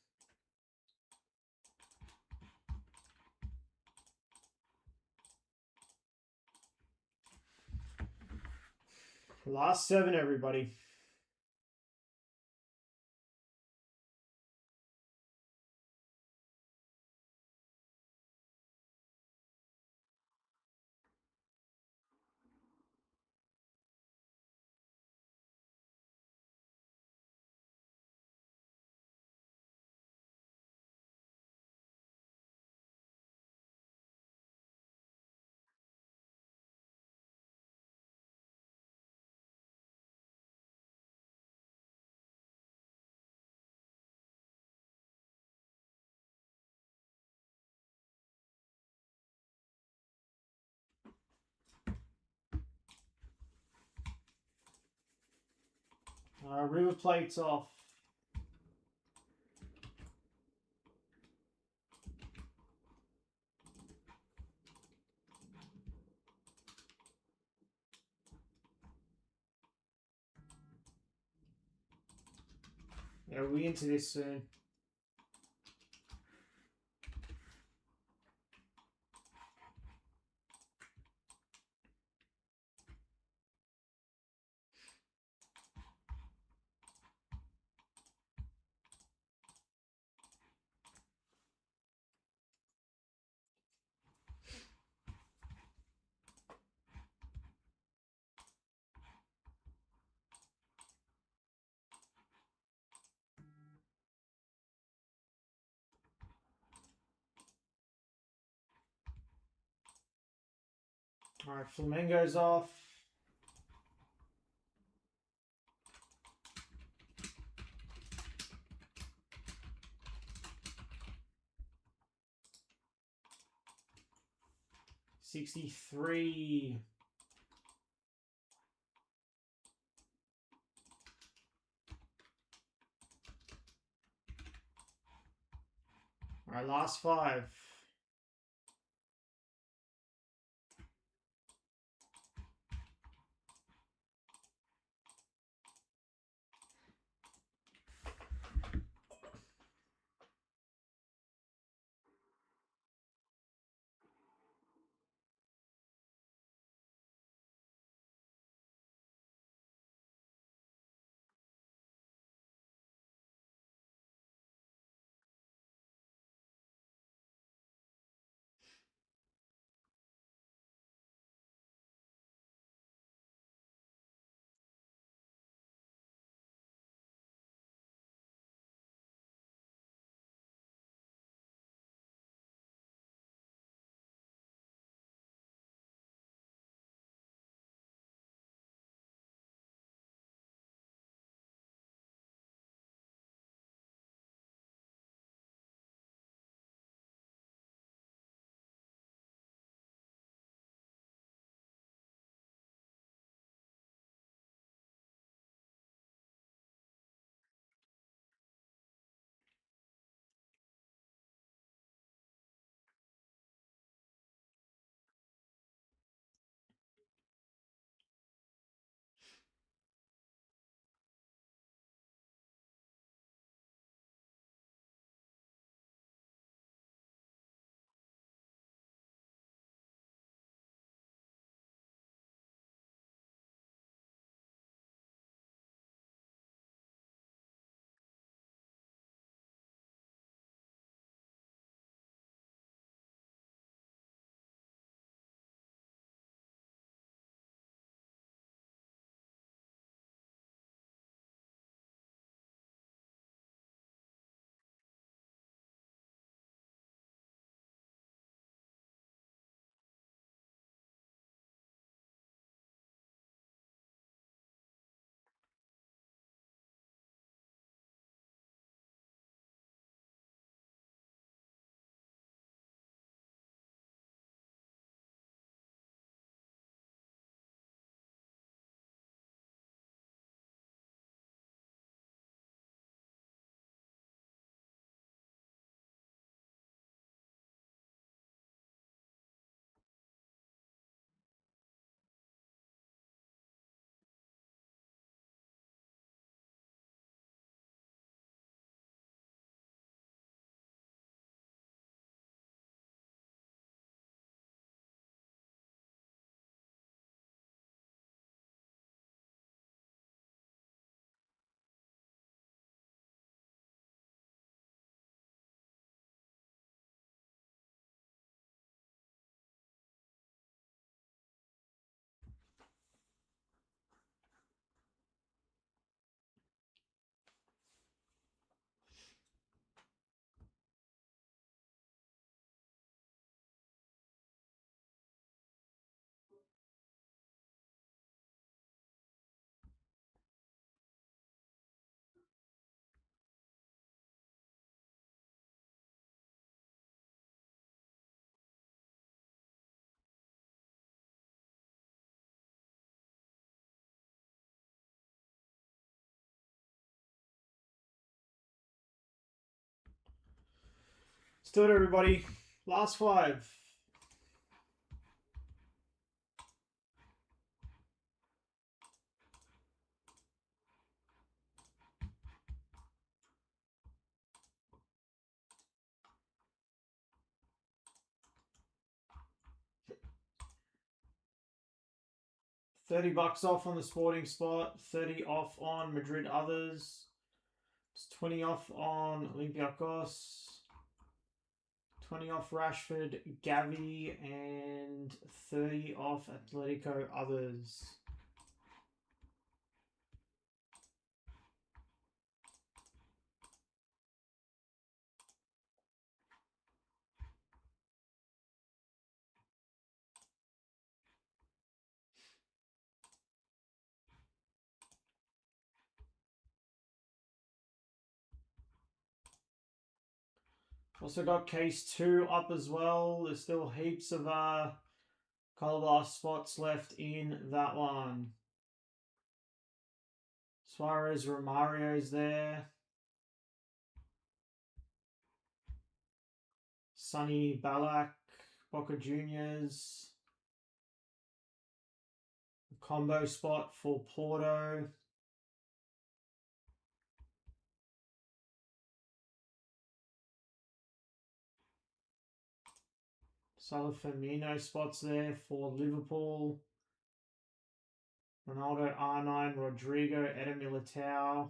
Last 7, everybody. River Plate's off. Yeah, we'll be into this soon. Alright, Flamengo's off. $63. Alright, last 5. Let's do it, everybody. Last 5. $30 off on the Sporting Spot, 30 off on Madrid Others, it's 20 off on Olympiacos, 20 off Rashford, Gavi, and 30 off Atletico Others. Also got case 2 up as well. There's still heaps of color blast spots left in that one. Suarez, Romario's there. Sonny Ballack, Boca Juniors. Combo spot for Porto. Salah Firmino spots there for Liverpool. Ronaldo R9, Rodrigo, Eder Militao.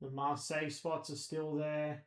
The Marseille spots are still there.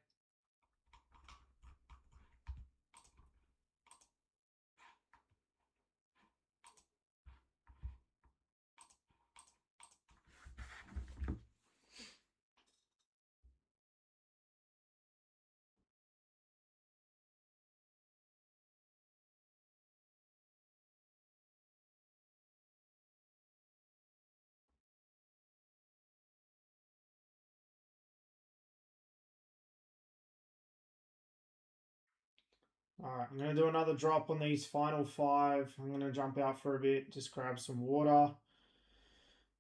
Alright, I'm going to do another drop on these final 5. I'm going to jump out for a bit, just grab some water.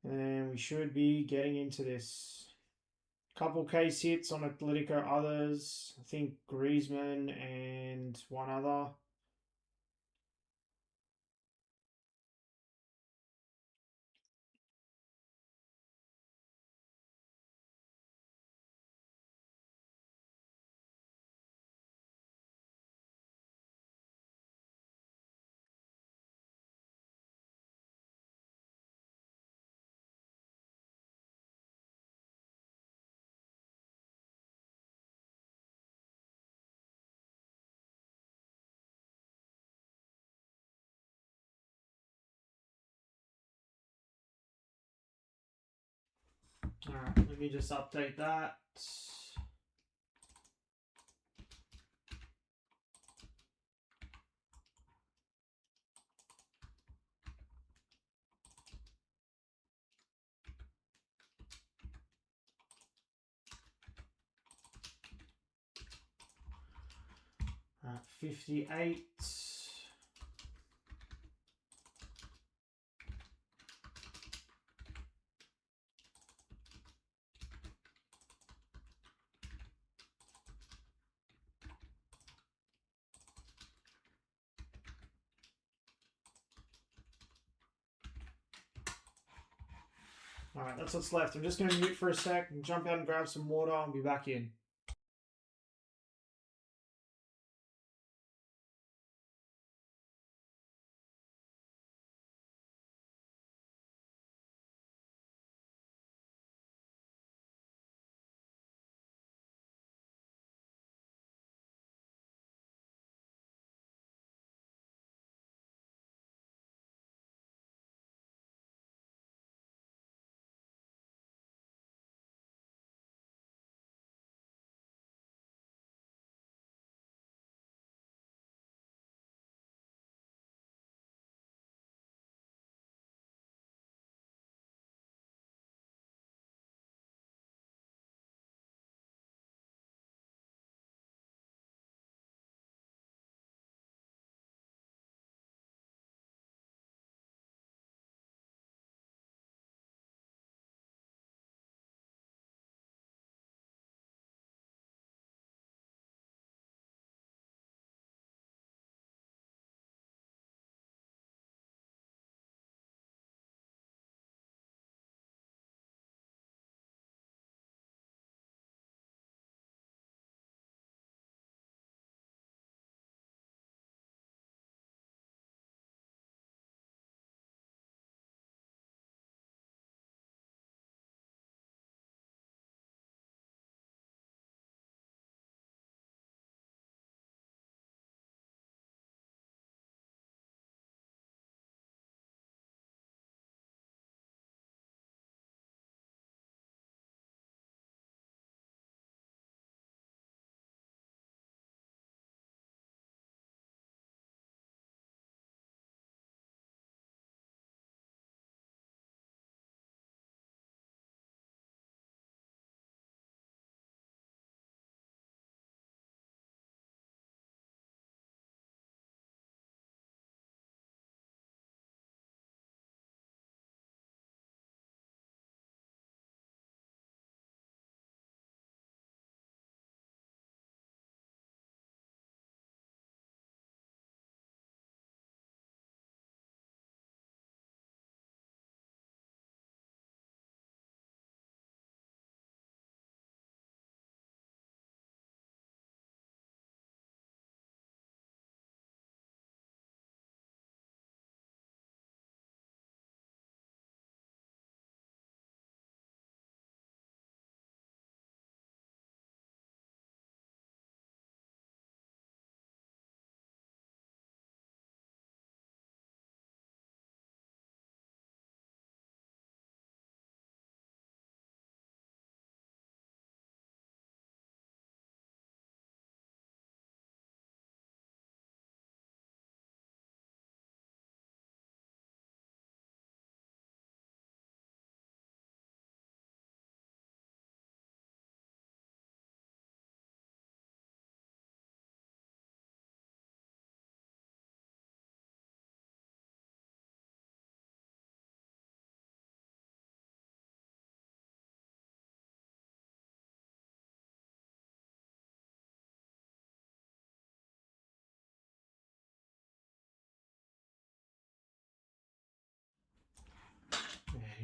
And we should be getting into this. Couple case hits on Atletico others. I think Griezmann and one other. Alright, let me just update that. Alright, 58. Alright, that's what's left. I'm just going to mute for a sec and jump out and grab some water. I'll be back in.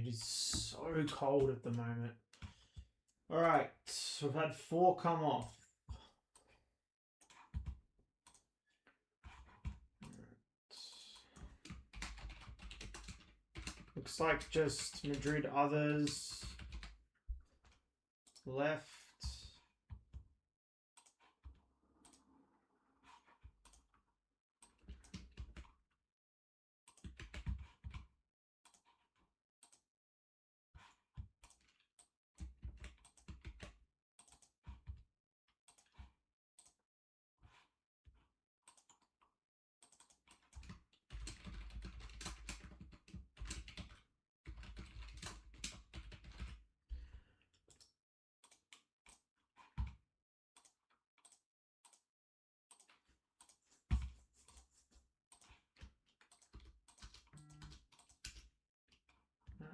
it is so cold at the moment. All right, we've had 4 come off. Looks like just Madrid others left.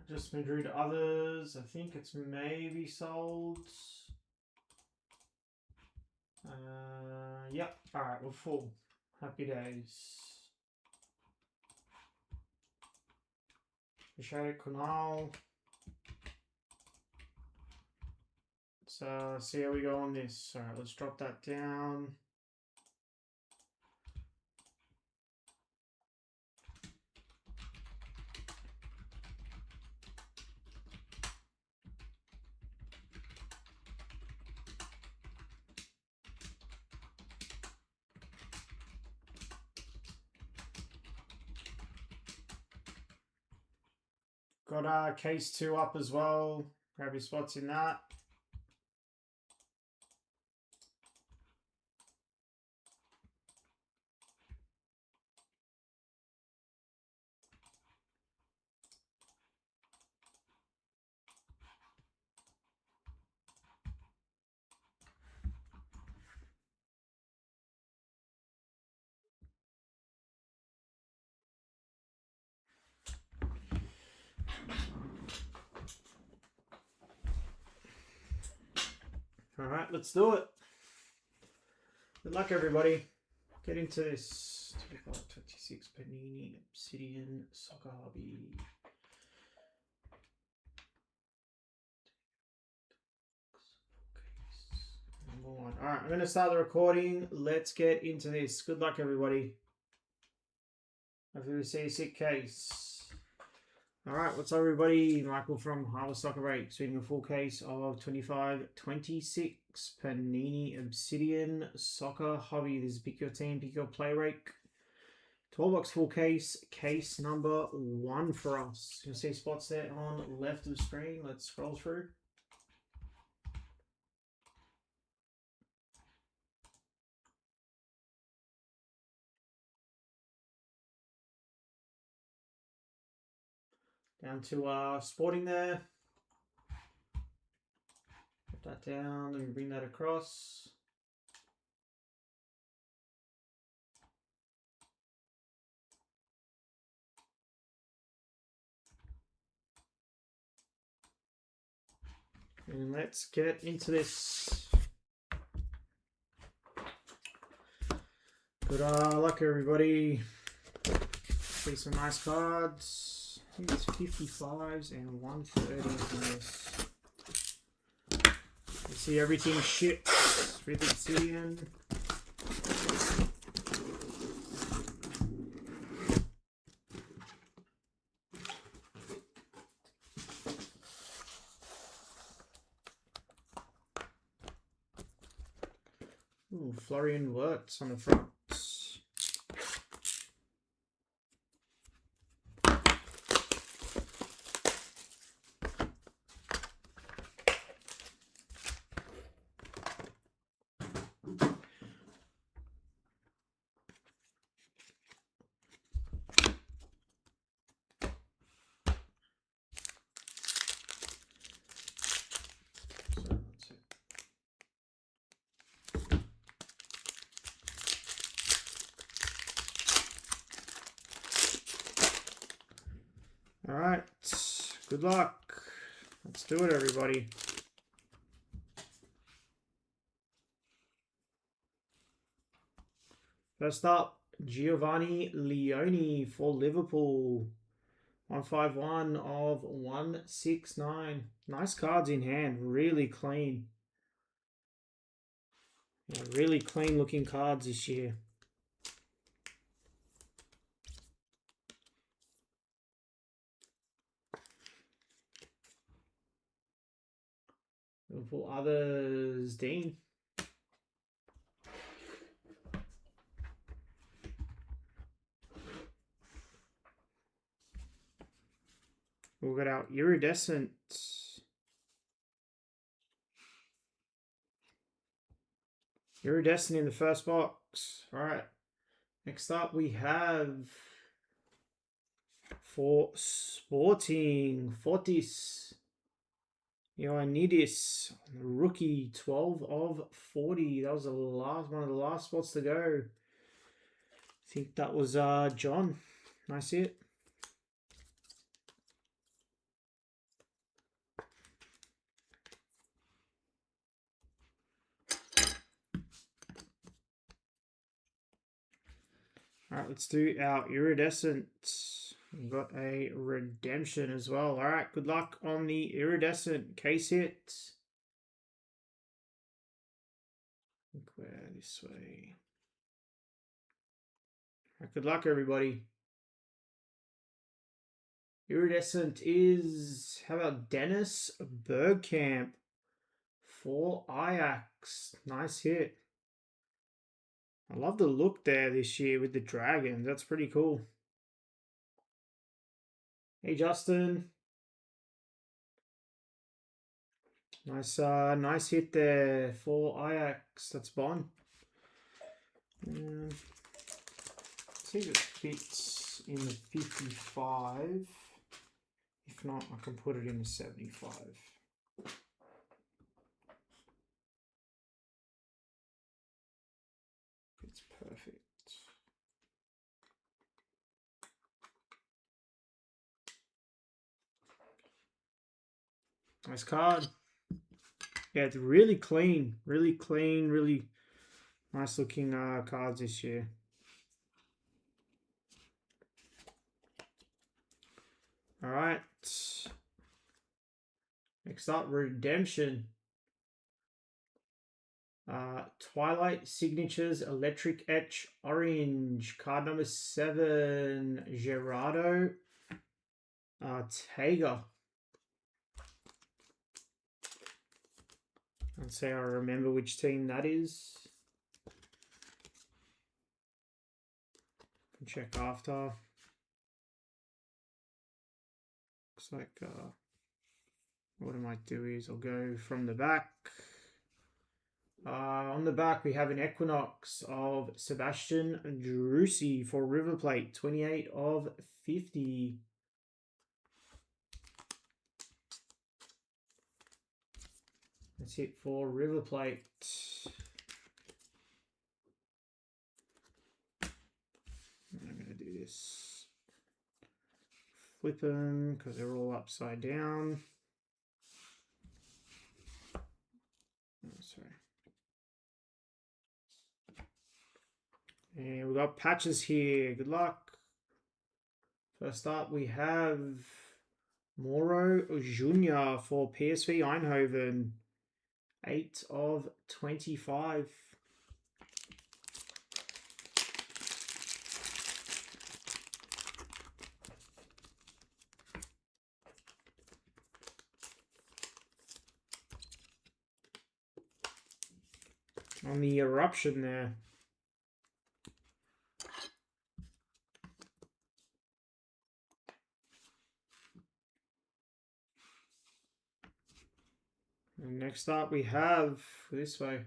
Just Madrid others. I think it's maybe sold. Yep. All right, we're full. Happy days. Appreciate it, Kunal. Let's see how we go on this. All right, let's drop that down. Got case 2 up as well. Grab your spots in that. All right, let's do it. Good luck, everybody. Get into this. 25-26 Panini Obsidian Soccer Hobby. Number 1. All right, I'm going to start the recording. Let's get into this. Good luck, everybody. Hopefully we see a sick case. All right, what's up, everybody? Michael from Harvest Soccer Breaks, reading a full case of 25-26 Panini Obsidian Soccer Hobby. This is Pick Your Team, Pick Your Play Rake. 12-box full case, case number 1 for us. You'll see spots there on left of the screen. Let's scroll through. Down to Sporting there. Put that down and bring that across. And let's get into this. Good luck, everybody. See some nice cards. I think it's 55s and 130s in this. You see everything ships with Obsidian. Ooh, Florian Wirtz on the front. All right, good luck. Let's do it, everybody. First up, Giovanni Leone for Liverpool. 151 of 169. Nice cards in hand. Really clean. Yeah, really clean looking cards this year. For others, Dean. We'll get our iridescent. Iridescent in the first box. All right. Next up, we have for Sporting Fortis. Ioannidis, rookie, 12 of 40. That was the last one of the last spots to go. I think that was John. Nice hit. All right, let's do our iridescent. We've got a redemption as well. All right, good luck on the iridescent case hit. I think we're this way. All right, good luck, everybody. Iridescent is, how about Dennis Bergkamp for Ajax? Nice hit. I love the look there this year with the Dragons. That's pretty cool. Hey, Justin. Nice hit there for Ajax. That's Bond. Let's see if it fits in the 55. If not, I can put it in the 75. It's perfect. Nice card. Yeah, it's really clean, really nice looking cards this year. All right. Next up, redemption. Twilight Signatures Electric Etch Orange. Card number 7, Gerardo Tega. Let's see, I remember which team that is. Can check after. Looks like what I might do is I'll go from the back. On the back, we have an Equinox of Sebastian Drusi for River Plate, 28 of 50. That's it for River Plate. I'm going to do this. Flip them because they're all upside down. Oh, sorry. And we've got patches here. Good luck. First up, we have Moro Jr. for PSV Eindhoven. 8 of 25. On the eruption there. And next up we have, this way,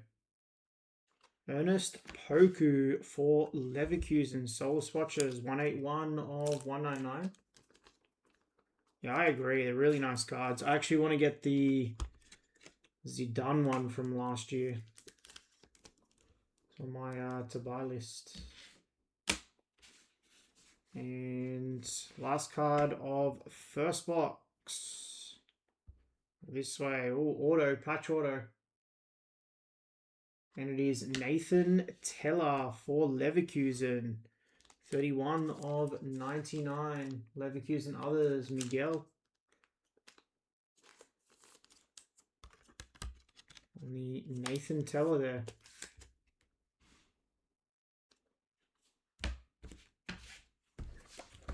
Ernest Poku for Leverkusen. Soul Swatches, 181 of 199. Yeah, I agree. They're really nice cards. I actually want to get the Zidane one from last year. It's on my to buy list. And last card of first box. This way. Oh, auto, patch auto. And it is Nathan Teller for Leverkusen. 31 of 99. Leverkusen others, Miguel. And the Nathan Teller there.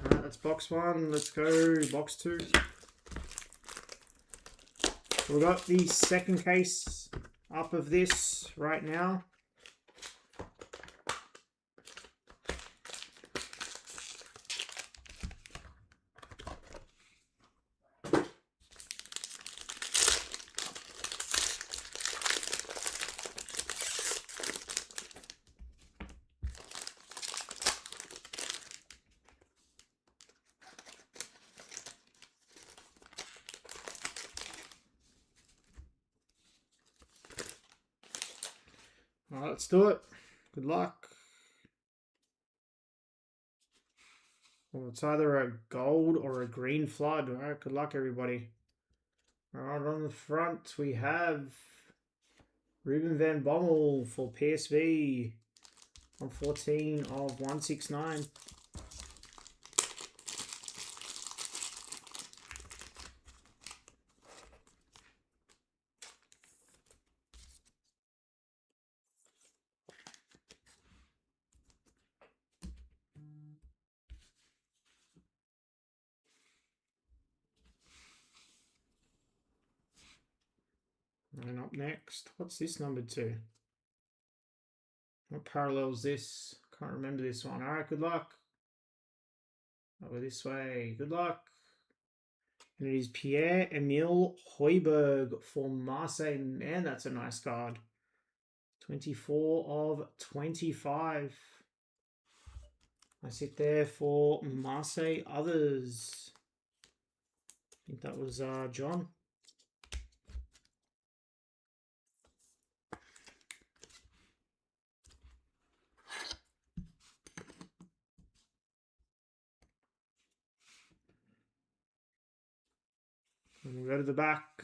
Alright, that's box 1. Let's go box 2. We've got the second case up of this right now. Alright, let's do it. Good luck. Well, it's either a gold or a green flood. Alright, good luck, everybody. Alright, on the front we have Ruben van Bommel for PSV on 14 of 169. And up next, what's this number 2? What parallels this? Can't remember this one. Alright, good luck. Over this way. Good luck. And it is Pierre-Emile Højbjerg for Marseille. Man, that's a nice card. 24 of 25. I sit there for Marseille others. I think that was John. And we'll go to the back.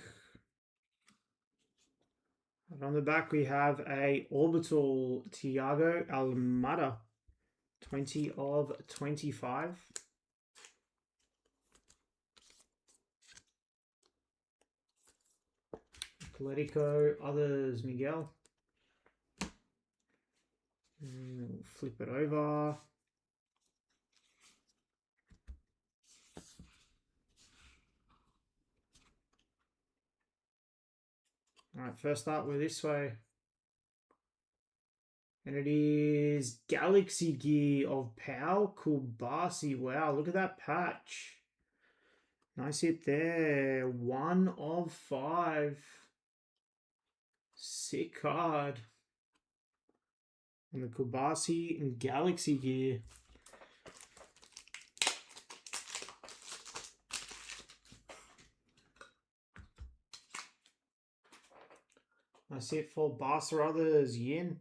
And on the back we have a Orbital Thiago Almada. 20 of 25. Atletico others, Miguel. And we'll flip it over. Alright, first up, we're this way. And it is Galaxy Gear of Pau Kubasi. Wow, look at that patch. Nice hit there. 1 of 5. Sick card. And the Kubasi and Galaxy Gear. Nice hit for Barca others, Yin.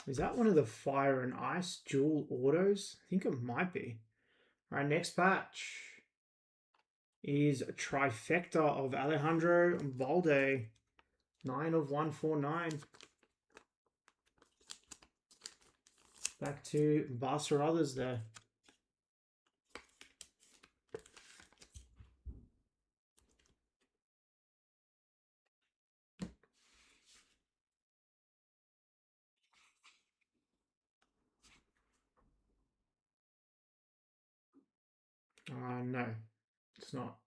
Is that one of the Fire and Ice dual autos? I think it might be. All right, next patch is a trifecta of Alejandro Balde. 9 of 149. Back to Barca others there. No, it's not.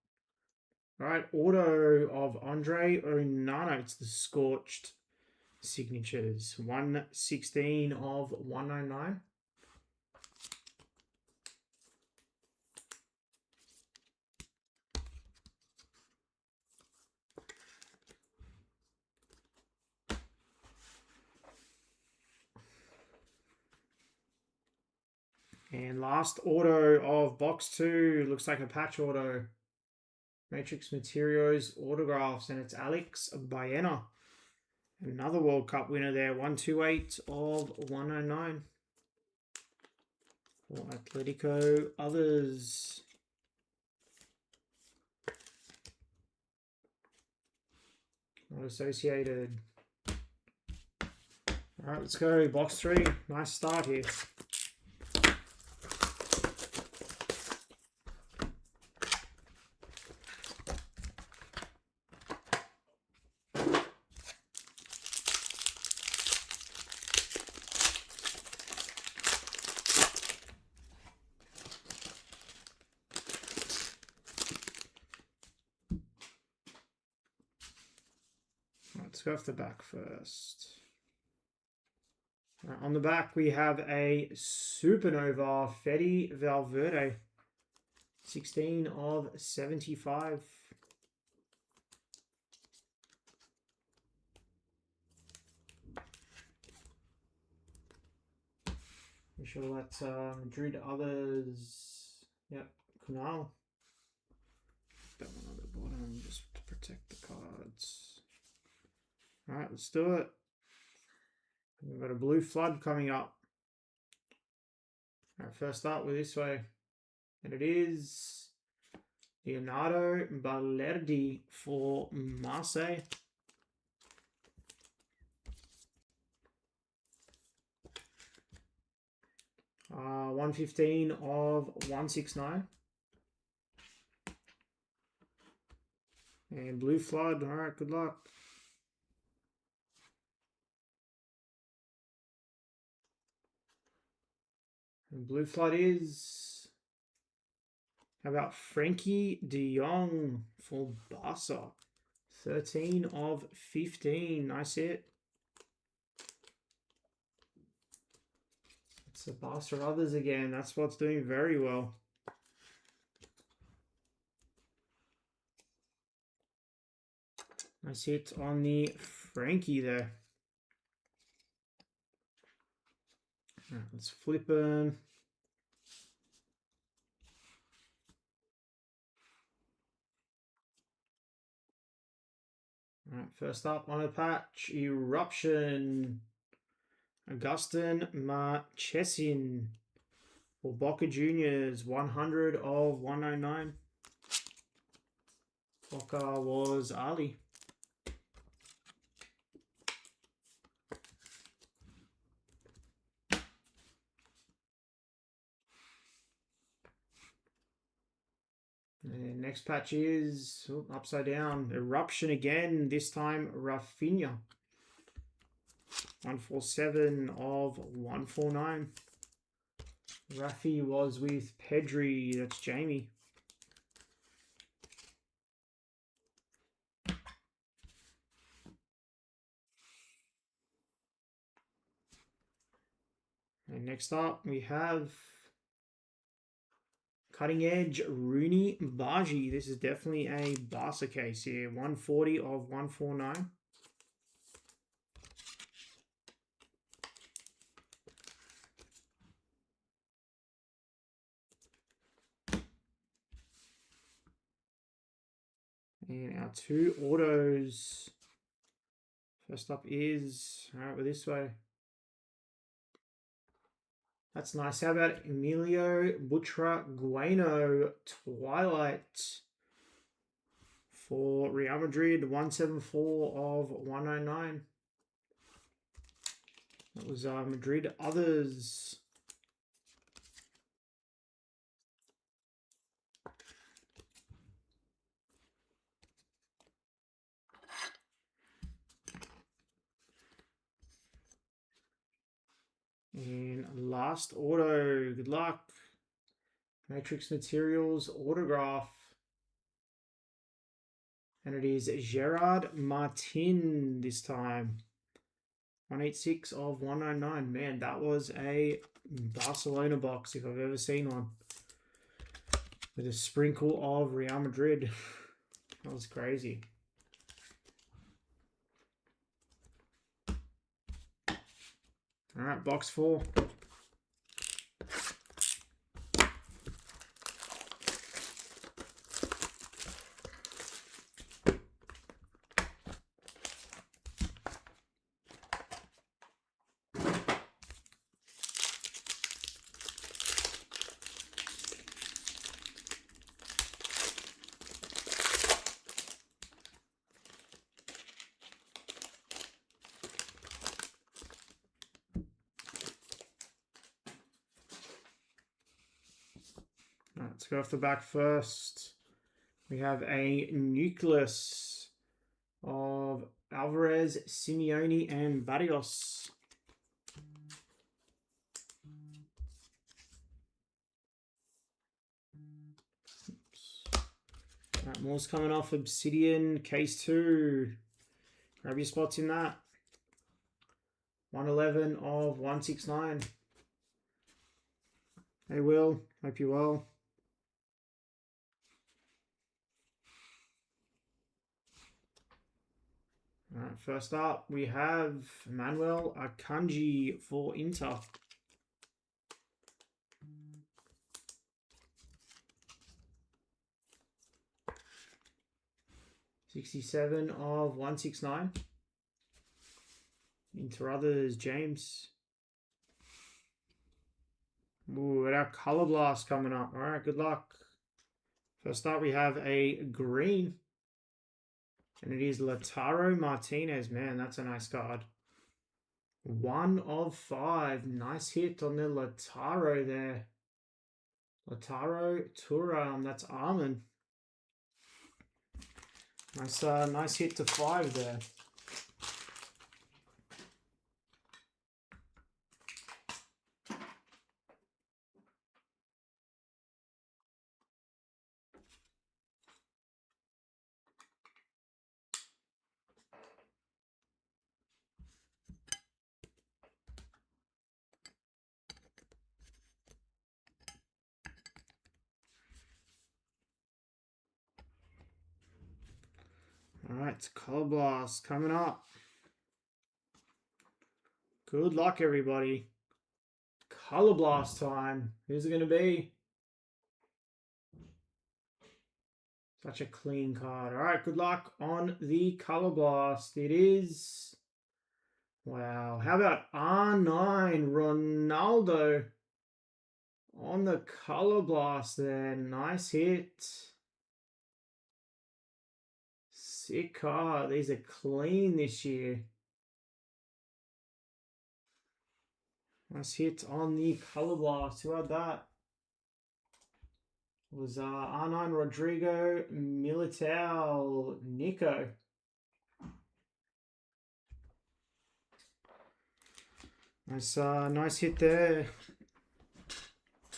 All right, auto of Andre Onana. It's the Scorched signatures. 116 of 199. And last auto of box 2. Looks like a patch auto. Matrix Materials autographs, and it's Alex Baena. Another World Cup winner there. 128 of 109. For Atletico. Others. Not associated. Alright, let's go. Box 3. Nice start here. Let's go off the back first. On the back, we have a Supernova Fede Valverde. 16 of 75. We should let Madrid others. Yep, Kunal. That one on the bottom just to protect the cards. Alright, let's do it. We've got a blue flood coming up. Alright, first up with this way. And it is Leonardo Balerdi for Marseille. Uh, 115 of 169. And blue flood. Alright, good luck. And blue flood is, how about Frankie de Jong for Barca? 13 of 15. Nice hit. It's the Barca others again. That's what's doing very well. Nice hit on the Frankie there. Right, let's flip them. All right, first up on a patch, Eruption. Augustin Marchesin for Boca Juniors, 100 of 109. Boca was Ali. And next patch is upside down. Eruption again, this time Rafinha. 147 of 149. Rafi was with Pedri. That's Jamie. And next up we have Cutting Edge Rooney Baji. This is definitely a Barca case here. 140 of 149. And our two autos. First up is, all right, we're this way. That's nice. How about Emilio Butragueno Twilight for Real Madrid, 174 of 109. That was Madrid others. And last auto, good luck. Matrix Materials autograph. And it is Gerard Martin this time. 186 of 199. Man, that was a Barcelona box if I've ever seen one. With a sprinkle of Real Madrid. That was crazy. All right, box 4. Right, let's go off the back first. We have a nucleus of Alvarez, Simeone, and Barrios. Right, more's coming off Obsidian, case 2. Grab your spots in that. 111 of 169. Hey, Will. Hope you're well. All right, first up, we have Manuel Akanji for Inter. '67 of 169. Inter others, James. Ooh, got our Color Blast coming up. All right, good luck. First up, we have a green. And it is Lautaro Martinez. Man, that's a nice card. 1 of 5. Nice hit on the Lautaro there. Lautaro Thuram. That's Armin. Nice hit to 5 there. All right, Color Blast coming up. Good luck, everybody. Color Blast time. Who's it going to be? Such a clean card. All right, good luck on the Color Blast. It is... Wow. How about R9 Ronaldo on the Color Blast there? Nice hit. Sick card. These are clean this year. Nice hit on the Color Blast. Who had that? It was R9 Rodrigo Militao Nico. Nice hit there.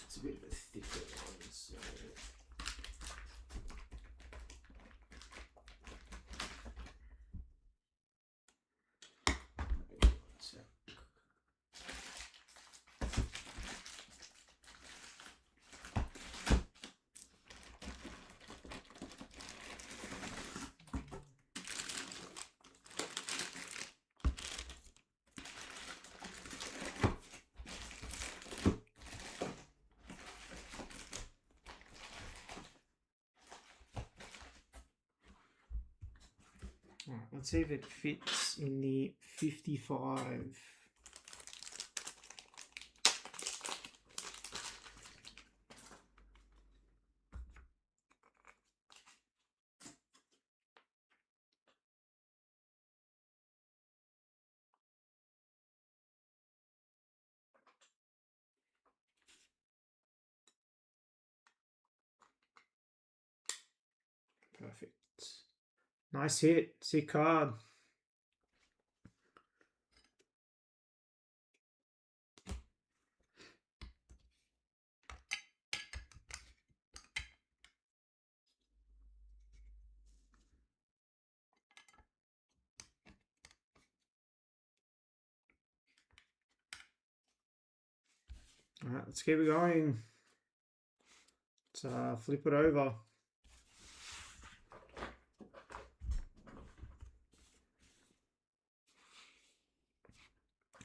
It's a bit of a thicker one, so... All right, let's see if it fits in the 55. Perfect. Nice hit. Sick card. All right, let's keep it going. Let's flip it over.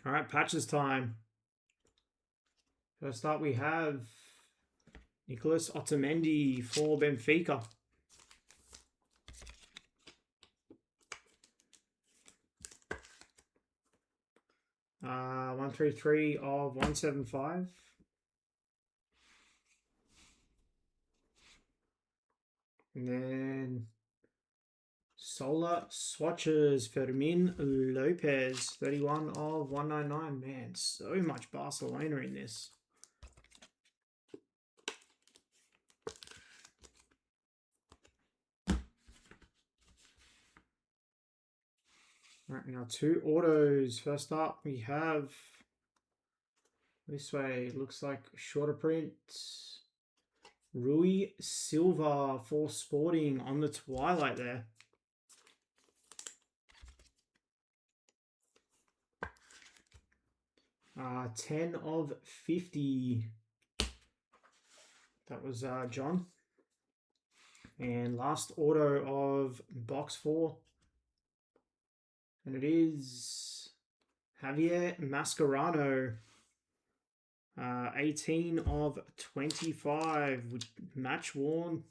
All right, patches time. First up, we have Nicolas Otamendi for Benfica. Uh, 133 of 175. And then Solar Swatches, Fermin Lopez, 31 of 199. Man, so much Barcelona in this. Right, now 2 autos. First up, we have this way. Looks like shorter print. Rui Silva for Sporting on the Twilight there. Uh, 10 of 50. That was John. And last auto of box 4. And it is Javier Mascherano. 18 of 25 with match worn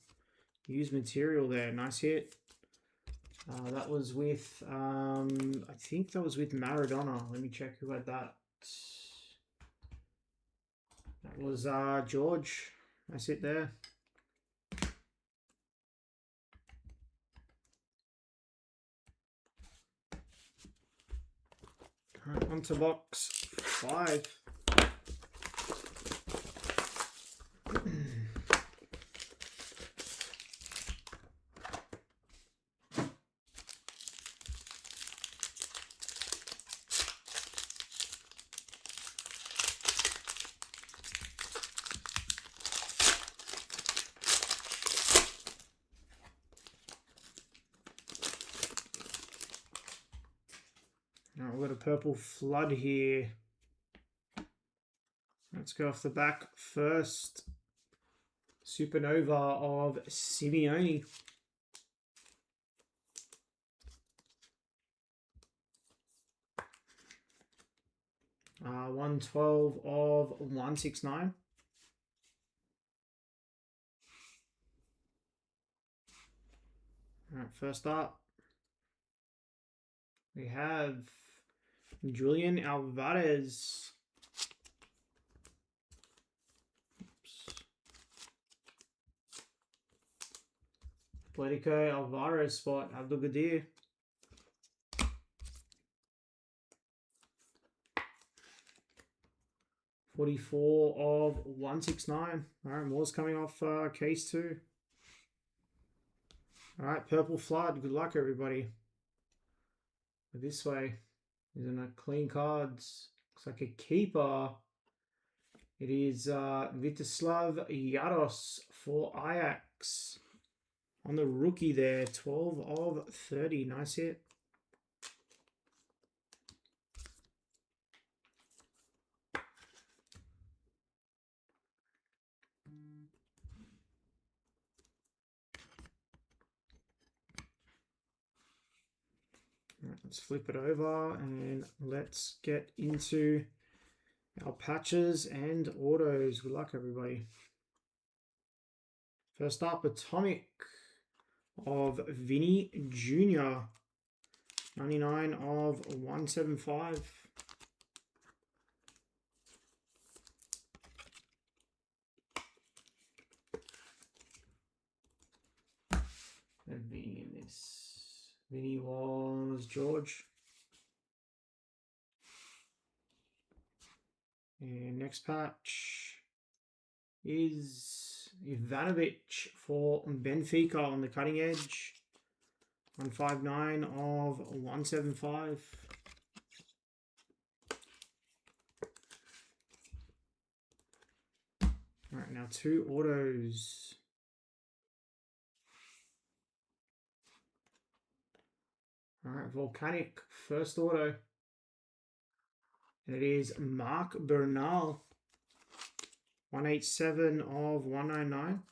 used material there. Nice hit. That was with, I think that was with Maradona. Let me check who had that. That was George. Nice hit there. All right, on to box 5. Now we've got a purple flood here. Let's go off the back first. Supernova of Simeone. Uh, 112 of 169. All right, first up, we have Julian Alvarez. Atletico Alvarez spot, Abdul Gadir. $44 of 169. All right, more's coming off case 2. All right, purple flood. Good luck, everybody. This way, isn't it? Clean cards. Looks like a keeper. It is Vitislav Yaros for Ajax. On the rookie there, 12 of 30. Nice hit. All right, let's flip it over and let's get into our patches and autos. Good luck, everybody. First up, Atomic of Vinny Jr. 99 of 175. And Vinny in this. Vinny was George. And next patch is Ivanovic for Benfica on the cutting edge. 159 of 175. All right, now 2 autos. All right, Volcanic, first auto. And it is Mark Bernal. 187 of 199.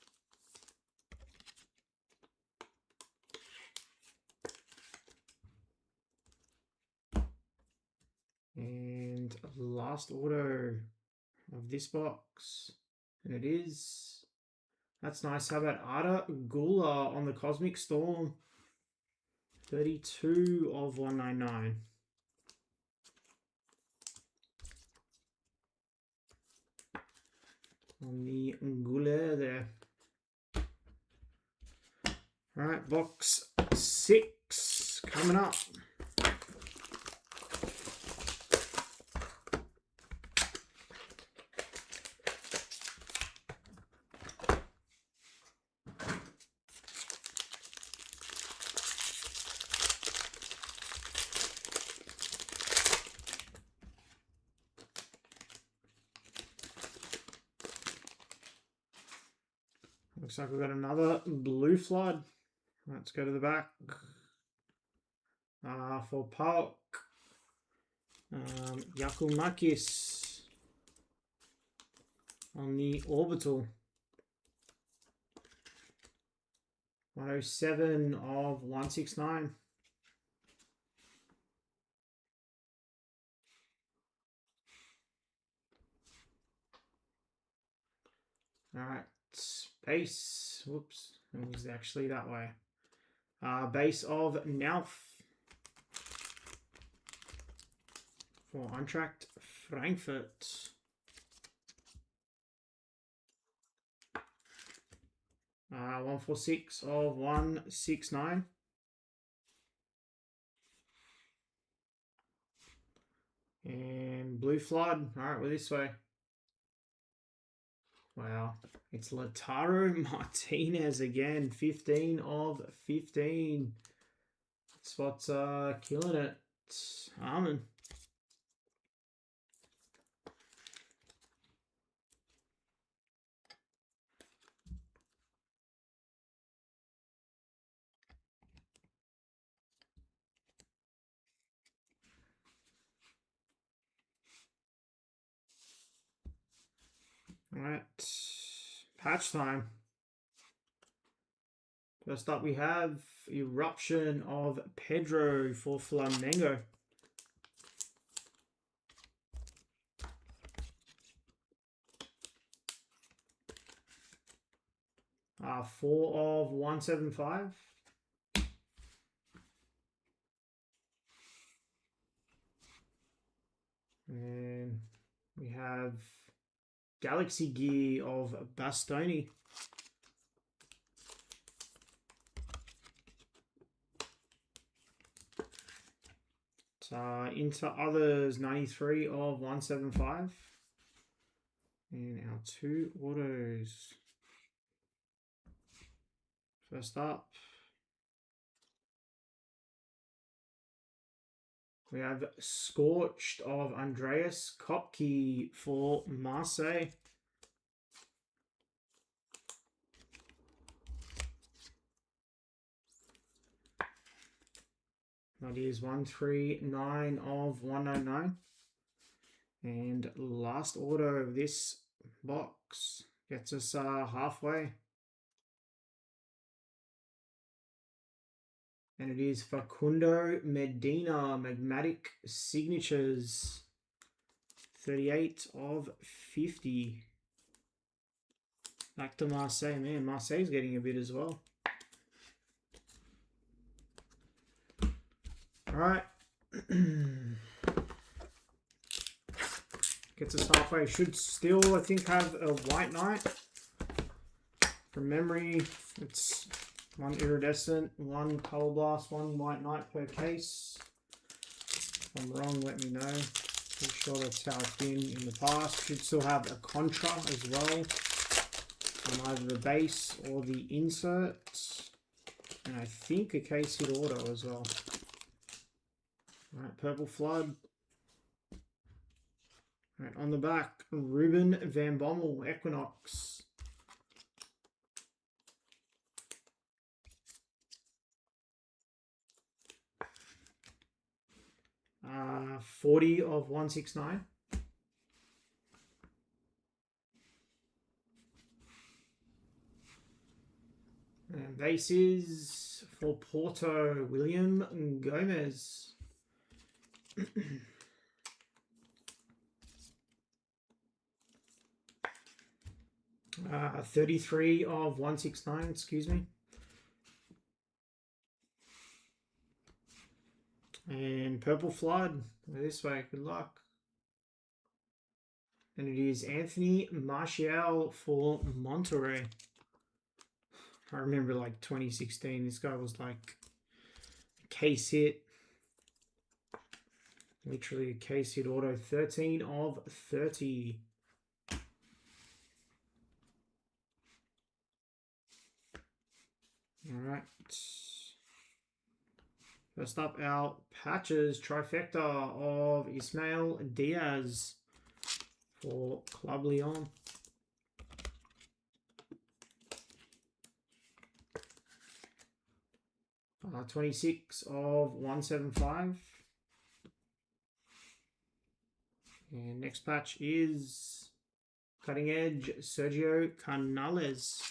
And last auto of this box. And it is... That's nice. How about Arda Gula on the Cosmic Storm? 32 of 199. On the Gula there. All right, box 6 coming up. Looks like we've got another blue flood. Let's go to the back. For Park. Yakumakis on the orbital. 107 of 169. All right, base. Whoops, it was actually that way. Base of Nauf for Eintracht Frankfurt. Uh, 146 of 169. And blue flood. All right, we're this way. Wow, it's Lautaro Martinez again. 15 of 15. That's what's killing it. Armin. All right, patch time. First up, we have Eruption of Pedro for Flamengo. Uh, 4 of 175. And we have Galaxy Gear of Bastoni. Into Others, 93 of 175. And our 2 autos. First up, we have Scorched of Andreas Kopke for Marseille. That is 139 of 199. And last auto of this box gets us halfway. And it is Facundo Medina, Magmatic Signatures. 38 of 50. Back to Marseille. Man, Marseille's getting a bit as well. All right. Gets us halfway. Should still, I think, have a White Knight. From memory, it's 1 Iridescent, 1 Color Blast, 1 White Knight per case. If I'm wrong, let me know. Pretty sure that's how it's been in the past. Should still have a Contra as well on either the base or the insert. And I think a case hit auto as well. All right, Purple Flood. All right, on the back, Ruben Van Bommel, Equinox. 40 of 169. And bases for Porto, William Gomez. 33 of 169, excuse me. And Purple Flood, this way, good luck. And it is Anthony Martial for Monterrey. I remember like 2016, this guy was like a case hit. Literally a case hit auto, 13 of 30. All right. First up, our patches trifecta of Ismail Diaz for Club Lyon. 26 of 175. And next patch is Cutting Edge Sergio Canales.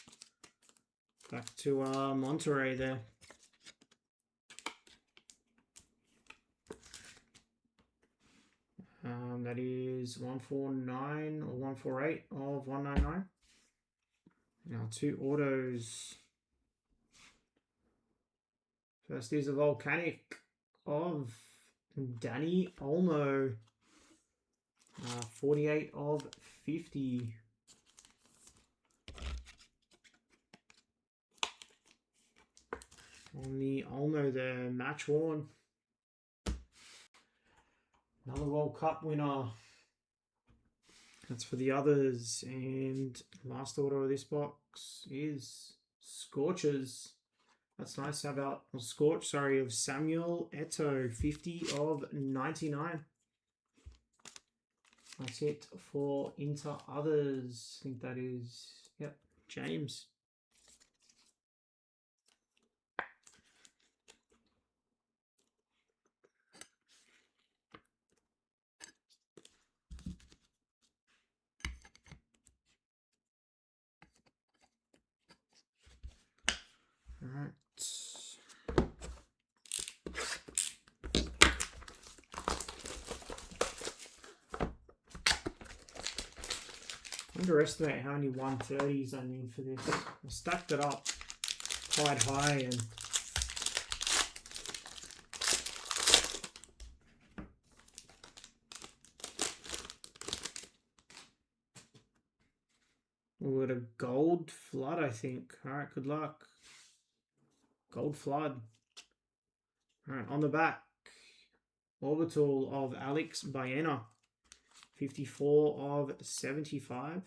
Back to Monterrey there. That is 149 or 148 of 199. Now 2 autos. First is a Volcanic of Danny Olmo. 48 of 50. On the Olmo there, match worn. Another World Cup winner. That's for the others. And last order of this box is Scorchers. That's nice. How about Scorch, sorry, of Samuel Eto'o, 50 of 99. That's it for Inter Others. I think that is, yep, James. All right. Underestimate how many 130s I need for this. I stacked it up quite high and we've got a gold flood, I think. All right, good luck. Gold flood. All right, on the back, Orbital of Alex Baena. 54 of 75.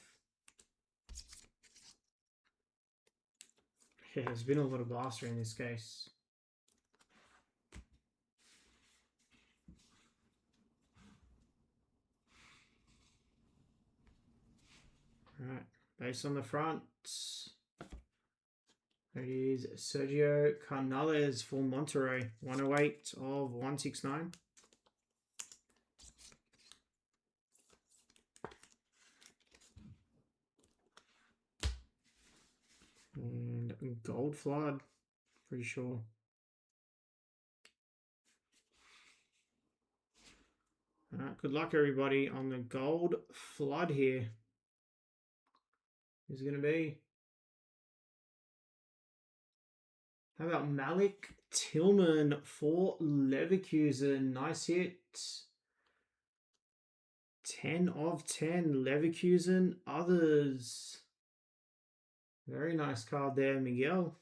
Yeah, there's been a lot of blaster in this case. All right, base on the front. It is Sergio Canales for Monterrey. 108 of 169. And gold flood, pretty sure. All right, good luck everybody on the gold flood here. Who's it going to be? How about Malik Tillman for Leverkusen? Nice hit. 10 of 10 Leverkusen. Others. Very nice card there, Miguel.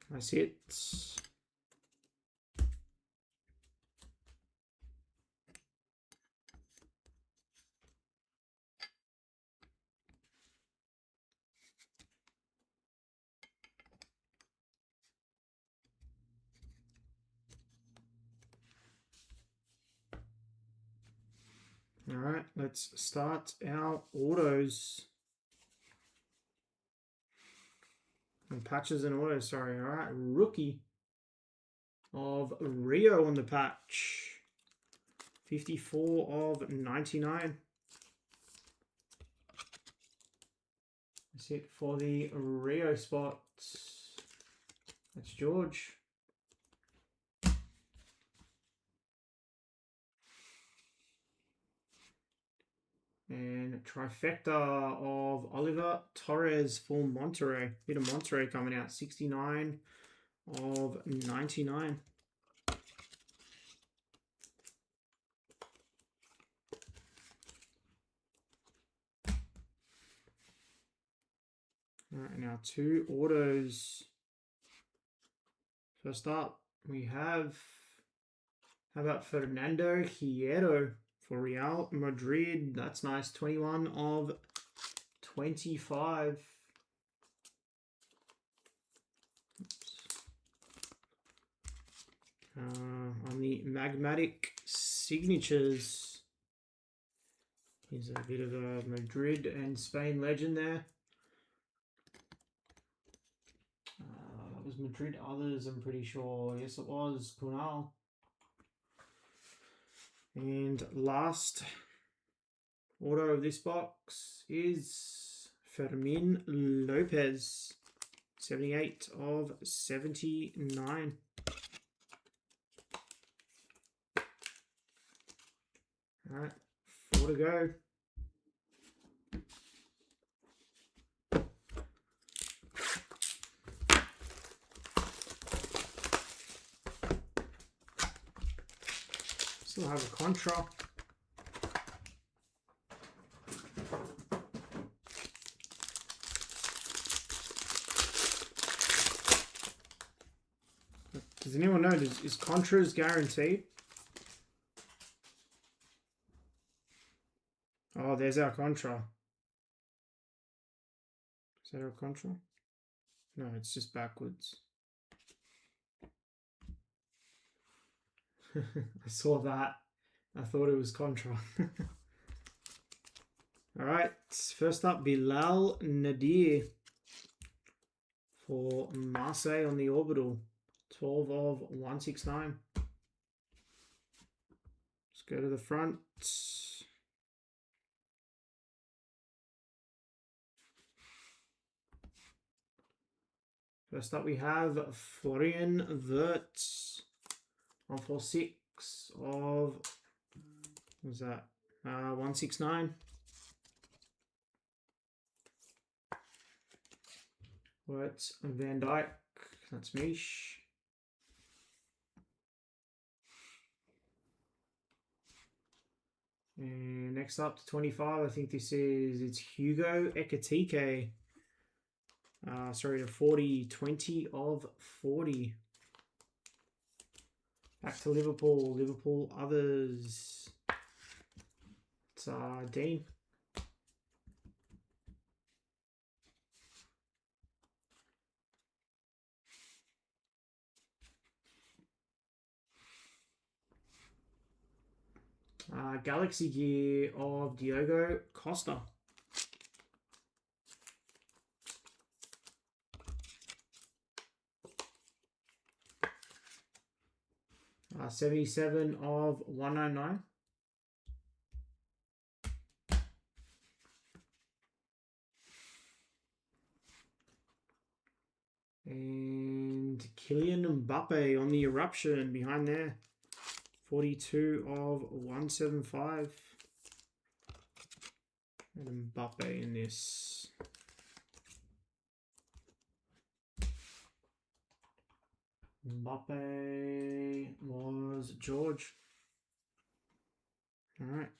Nice hits. All right, let's start our autos. And patches and autos, sorry. All right, rookie of Rio on the patch. 54 of 99. That's it for the Rio spots. That's George. And trifecta of Oliver Torres for Monterrey. Bit of Monterrey coming out. 69 of 99. All right, now 2 autos. First up, we have, how about Fernando Hierro for Real Madrid? That's nice. 21 of 25. On the Magmatic signatures, here's a bit of a Madrid and Spain legend there. That was Madrid. Others, I'm pretty sure. Yes, it was Kunal. And last auto of this box is Fermin Lopez, 78 of 79. All right, 4 to go. Still have a Contra. Does anyone know, is Contras guaranteed? Oh, there's our Contra. Is that our Contra? No, it's just backwards. I saw that. I thought it was Contra. All right, first up, Bilal Nadir for Marseille on the orbital. 12 of 169. Let's go to the front. First up, we have Florian Wirtz on for 6 of, what was that? 169. Wirtz and Van Dijk. That's Mish. And next up to 25, I think it's Hugo Ekitike. Sorry, to 40, 20 of 40. Back to Liverpool. Liverpool others. It's Dean. Galaxy gear of Diogo Costa. Uh, 77 of 199. And Kylian Mbappe on the eruption behind there. 42 of 175. And Mbappe in this. Mbappe was George. All right.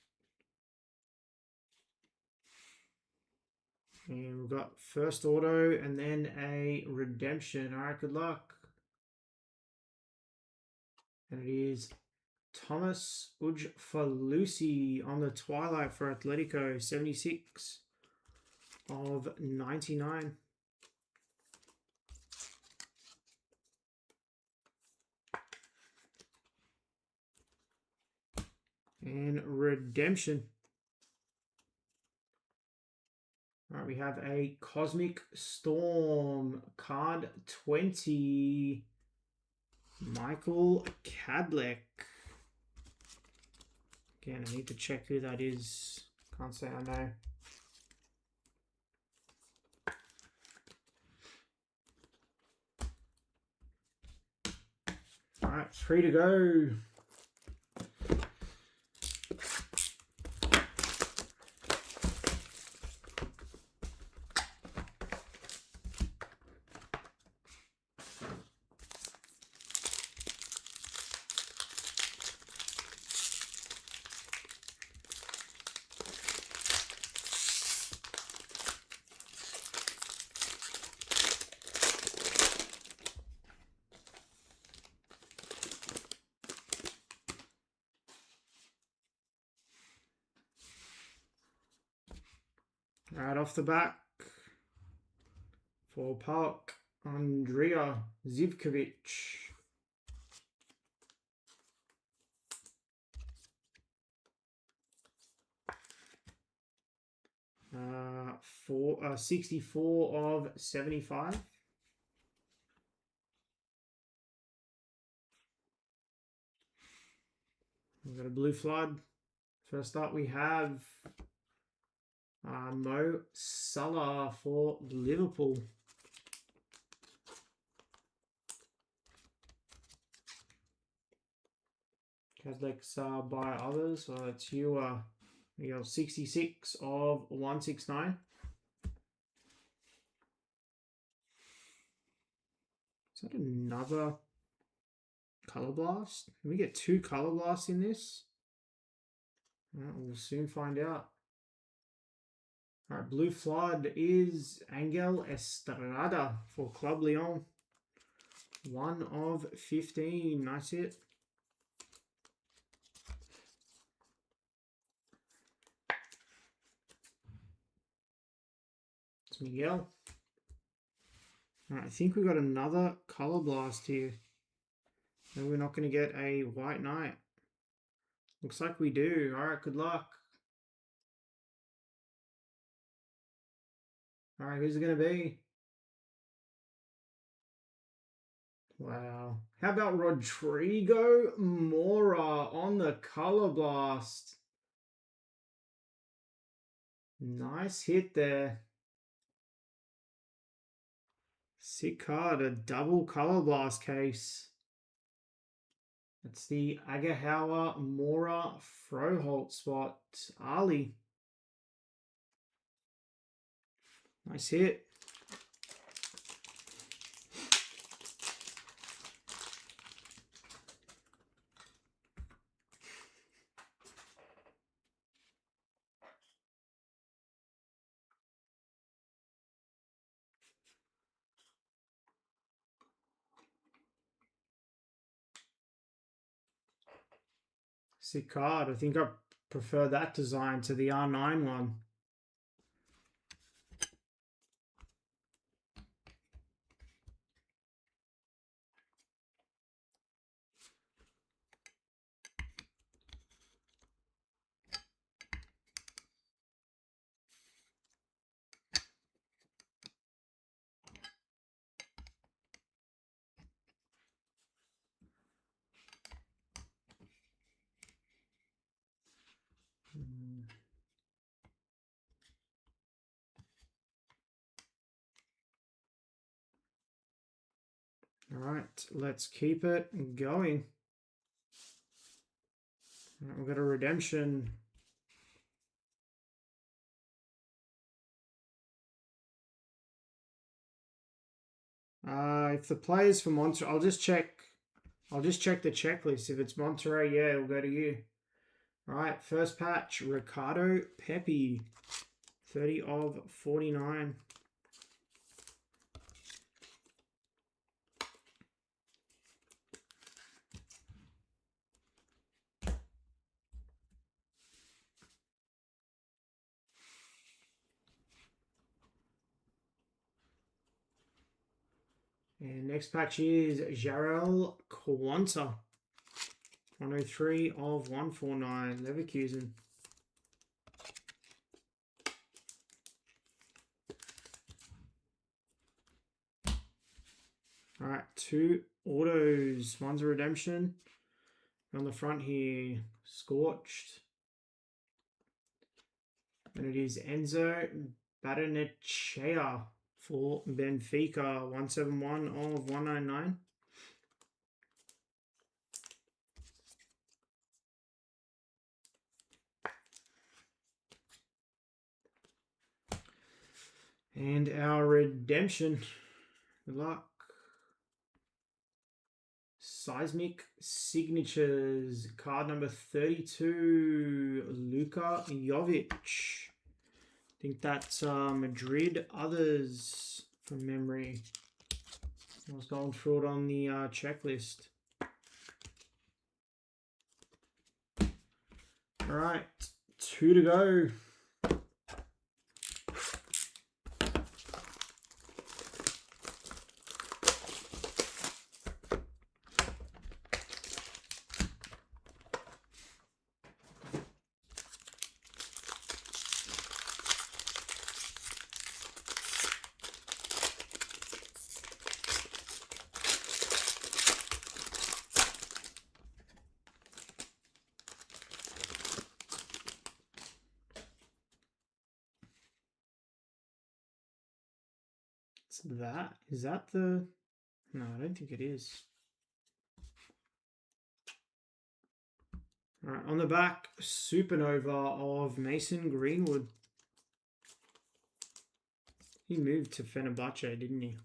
And we've got first auto and then a redemption. All right, good luck. And it is Thomas Ujfalusi on the Twilight for Atletico, 76 of 99. And redemption. All right, we have a Cosmic Storm card 20. Michael Kadlec. Again, I need to check who that is. Can't say I know. All right, 3 to go. Right off the back. For Park, Andrea Zivkovic. For 64 of 75. We've got a blue flood. First up, we have Mo Salah for Liverpool. Cadlex by others, so it's you. You got 66 of 169. Is that another Color Blast? Can we get 2 Color Blasts in this? We'll soon find out. Alright, Blue Flood is Angel Estrada for Club Leon. 1 of 15. Nice hit. It's Miguel. Alright, I think we got another Color Blast here. And we're not going to get a White Knight. Looks like we do. Alright, good luck. Alright, who's it going to be? Wow. How about Rodrigo Mora on the Color Blast? Nice hit there. Sick card, a double Color Blast case. It's the Agahawa Mora Froholt spot. Ali. Nice hit. Sick card. I think I prefer that design to the R9 one. All right, let's keep it going. All right, we've got a redemption. If the players for Monterey, I'll just check the checklist. If it's Monterey, yeah, it'll go to you. All right, first patch, Ricardo Pepi, 30 of 49. And next patch is Jarrell Quanta. 103 of 149. Leverkusen. All right, 2 autos. One's a redemption. On the front here, Scorched. And it is Enzo Badanechea for Benfica. 171 of 199. And our redemption. Good luck. Seismic Signatures. Card number 32. Luka Jovic. I think that's Madrid others from memory. I was going through it on the checklist. All right, 2 to go. What's that? Is that the... No, I don't think it is. All right, on the back, Supernova of Mason Greenwood. He moved to Fenerbahce, didn't he?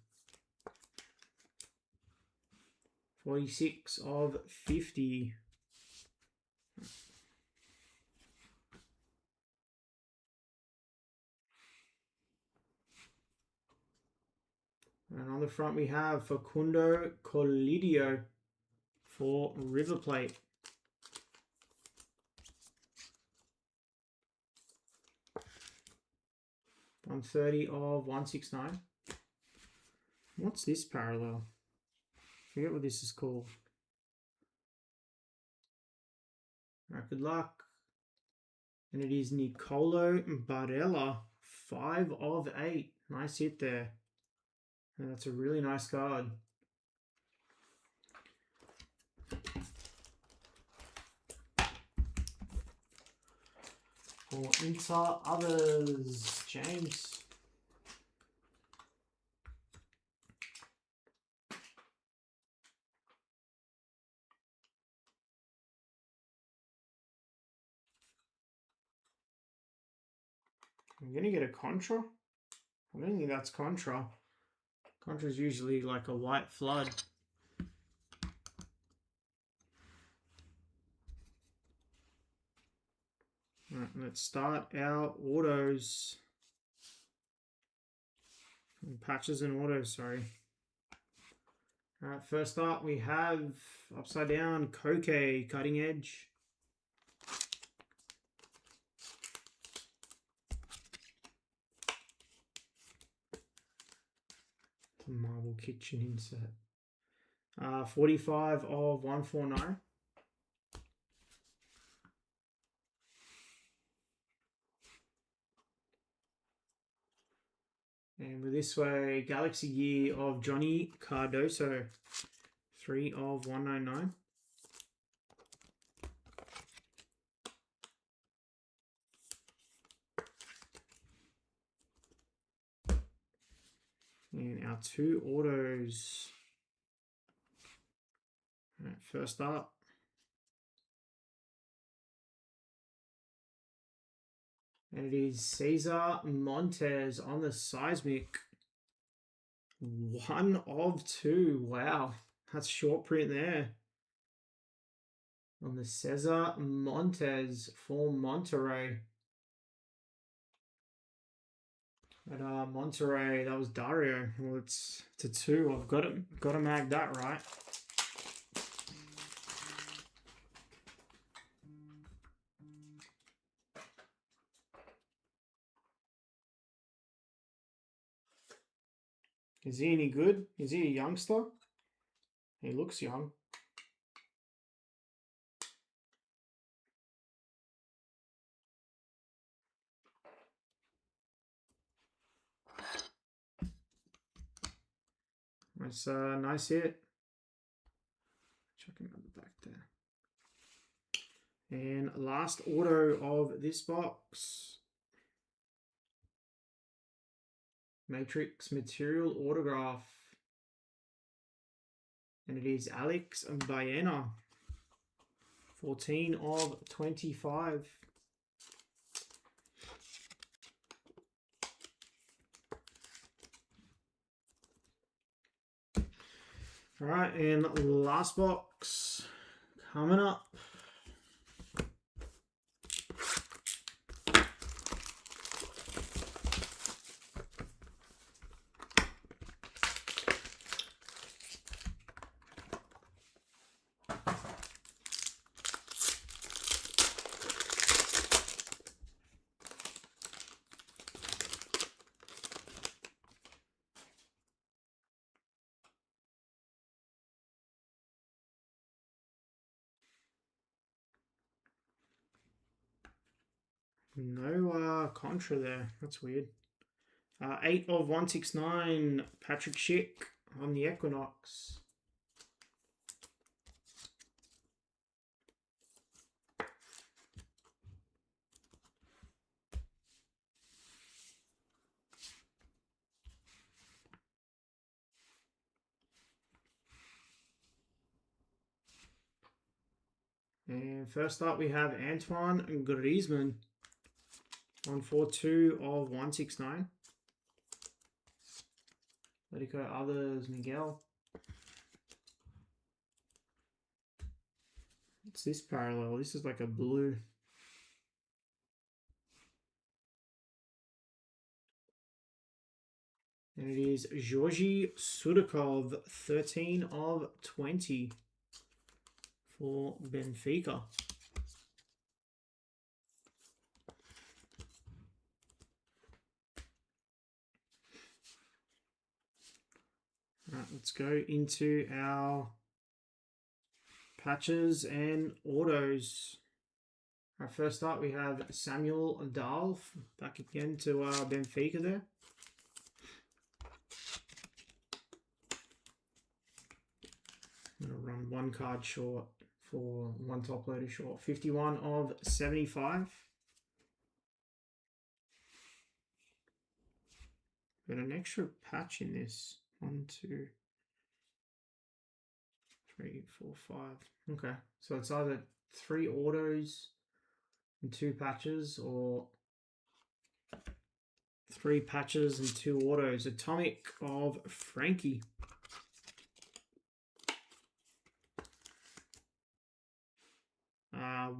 46 of 50. And on the front we have Facundo Colidio for River Plate. $130 of 169. What's this parallel? I forget what this is called. All right, good luck. And it is Nicolo Barella, 5 of 8. Nice hit there. And that's a really nice card. For Inter others, James. I'm going to get a Contra. I don't think that's Contra. Contra is usually like a white flood. All right, let's start our autos. Patches and autos, sorry. All right, first up we have upside down Koke Cutting Edge. The Marble Kitchen insert. 45 of 149. And with this way, Galaxy Gear of Johnny Cardoso. 3 of 199. And our 2 autos. All right, first up. And it is Cesar Montes on the Seismic. 1 of 2. Wow, that's short print there. On the Cesar Montes for Monterrey. At Monterrey, that was Dario. Well, it's a 2. I've got to mag that right. Is he any good? Is he a youngster? He looks young. That's a nice hit. Checking out the back there. And last auto of this box. Matrix Material Autograph. And it is Alex Baena. 14 of 25. All right, and last box coming up. No Contra there. That's weird. 8 of 169. Patrick Schick on the Equinox. And first up, we have Antoine Griezmann. 142 of 169. Let it go others, Miguel. What's this parallel? This is like a blue. And it is Georgi Sudakov, 13 of 20 for Benfica. All right, let's go into our patches and autos. All right, first up, we have Samuel Dahl, back again to Benfica there. I'm going to run one card short for one top loader short. 51 of 75. Got an extra patch in this. 1, 2, 3, 4, 5. Okay, so it's either 3 autos and 2 patches, or 3 patches and 2 autos. Atomic of Frankie.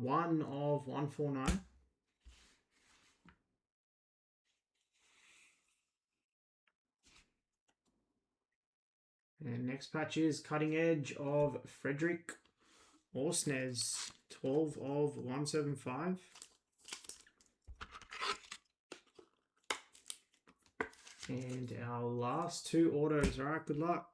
One of 149. And next patch is Cutting Edge of Frederick Orsnes. 12 of 175. And our last 2 autos. All right, good luck.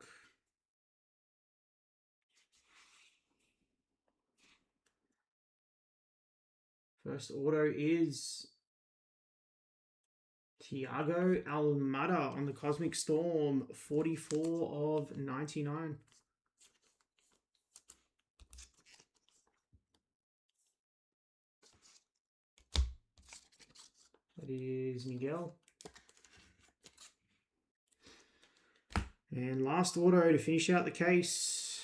First auto is Thiago Almada on the Cosmic Storm, 44 of 99. That is Miguel. And last auto to finish out the case.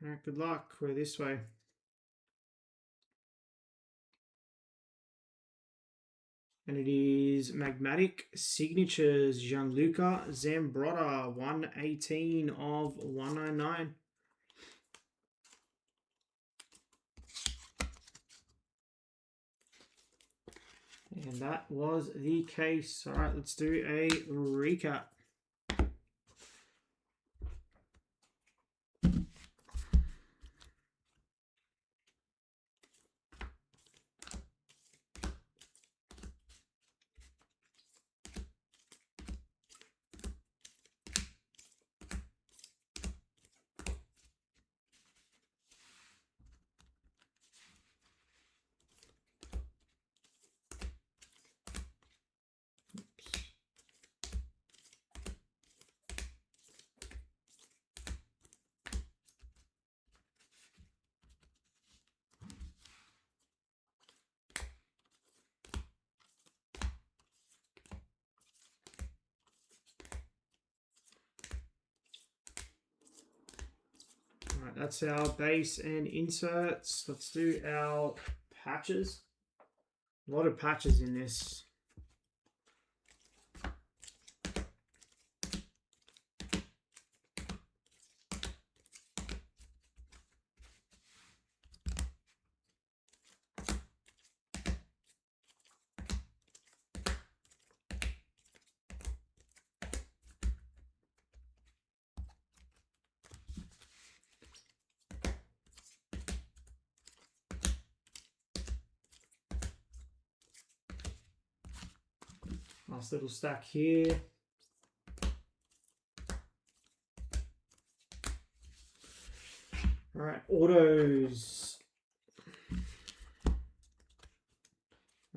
All right, good luck. We're this way. And it is Magmatic Signatures, Gianluca Zambrotta, 118 of 199. And that was the case. All right, let's do a recap. Alright, that's our base and inserts. Let's do our patches. A lot of patches in this. Nice little stack here. All right, autos.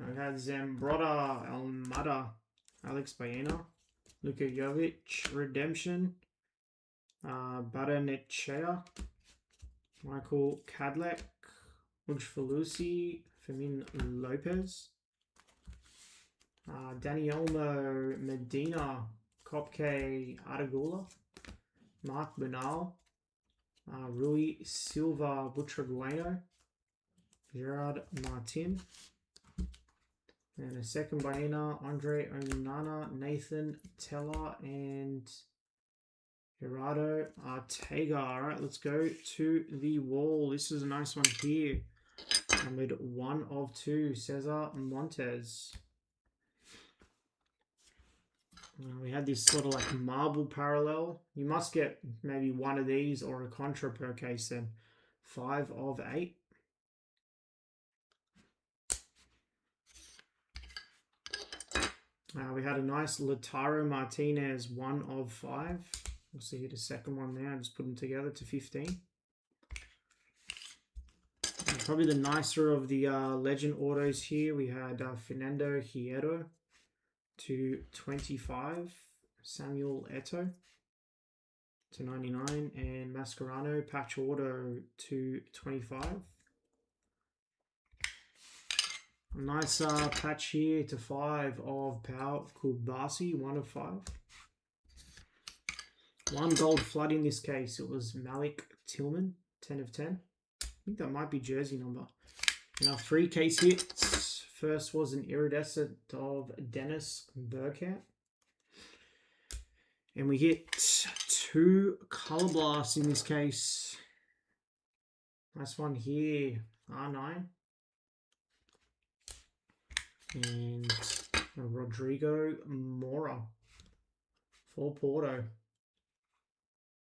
I had Zambrotta, Almada, Alex Baena, Luka Jovic, Redemption, Baranechea, Michael Kadlec, Ujfalusi, Fermin Lopez, Danielmo Medina, Kopke Adagula, Mark Bernal, Rui Silva Butragueno, Gerard Martin. And a second Baena, Andre Onana, Nathan Teller, and Gerardo Ortega. All right, let's go to the wall. This is a nice one here. Numbered 1 of 2, Cesar Montes. We had this sort of like marble parallel. You must get maybe one of these or a contra per case then. 5 of 8. We had a nice Lautaro Martinez 1 of 5. We'll see the second one there. Just put them together to 15. And probably the nicer of the legend autos here. We had Fernando Hierro to 25. Samuel Eto'o to 99. And Mascherano patch auto to 25. A nice patch here to 5 of Pau Kubasi, 1 of 5. 1 gold flood in this case. It was Malik Tillman, 10 of 10. I think that might be jersey number. Now 3 case hits. First was an iridescent of Dennis Burkett. And we hit 2 color blasts in this case. Nice one here, R9. And Rodrigo Mora for Porto.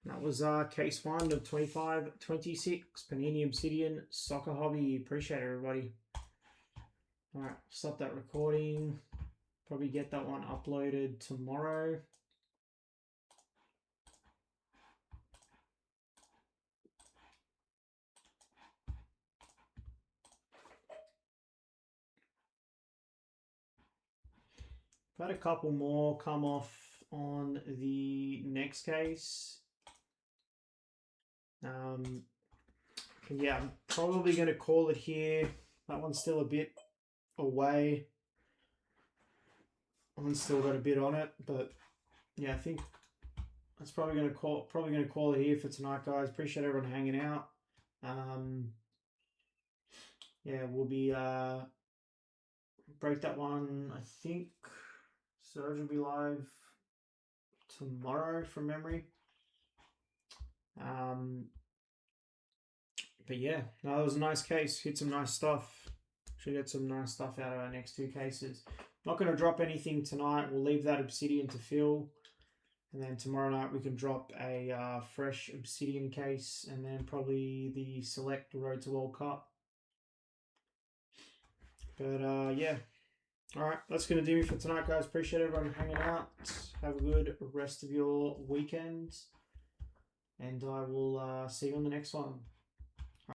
That was case 1 of 25-26. Panini Obsidian Soccer Hobby. Appreciate it, everybody. Alright, stop that recording. Probably get that one uploaded tomorrow. Got a couple more come off on the next case. Yeah, I'm probably going to call it here. That one's still a bit away. One's still got a bit on it, but yeah, I think that's probably going to call it here for tonight, guys. Appreciate everyone hanging out. Yeah, we'll be break that one. I think Serge will be live tomorrow from memory. But yeah, no, that was a nice case. Hit some nice stuff. Should get some nice stuff out of our next 2 cases. Not going to drop anything tonight. We'll leave that Obsidian to Phil. And then tomorrow night we can drop a fresh Obsidian case. And then probably the select Road to World Cup. But yeah. Alright, that's going to do me for tonight, guys. Appreciate everyone hanging out. Have a good rest of your weekend. And I will see you on the next one.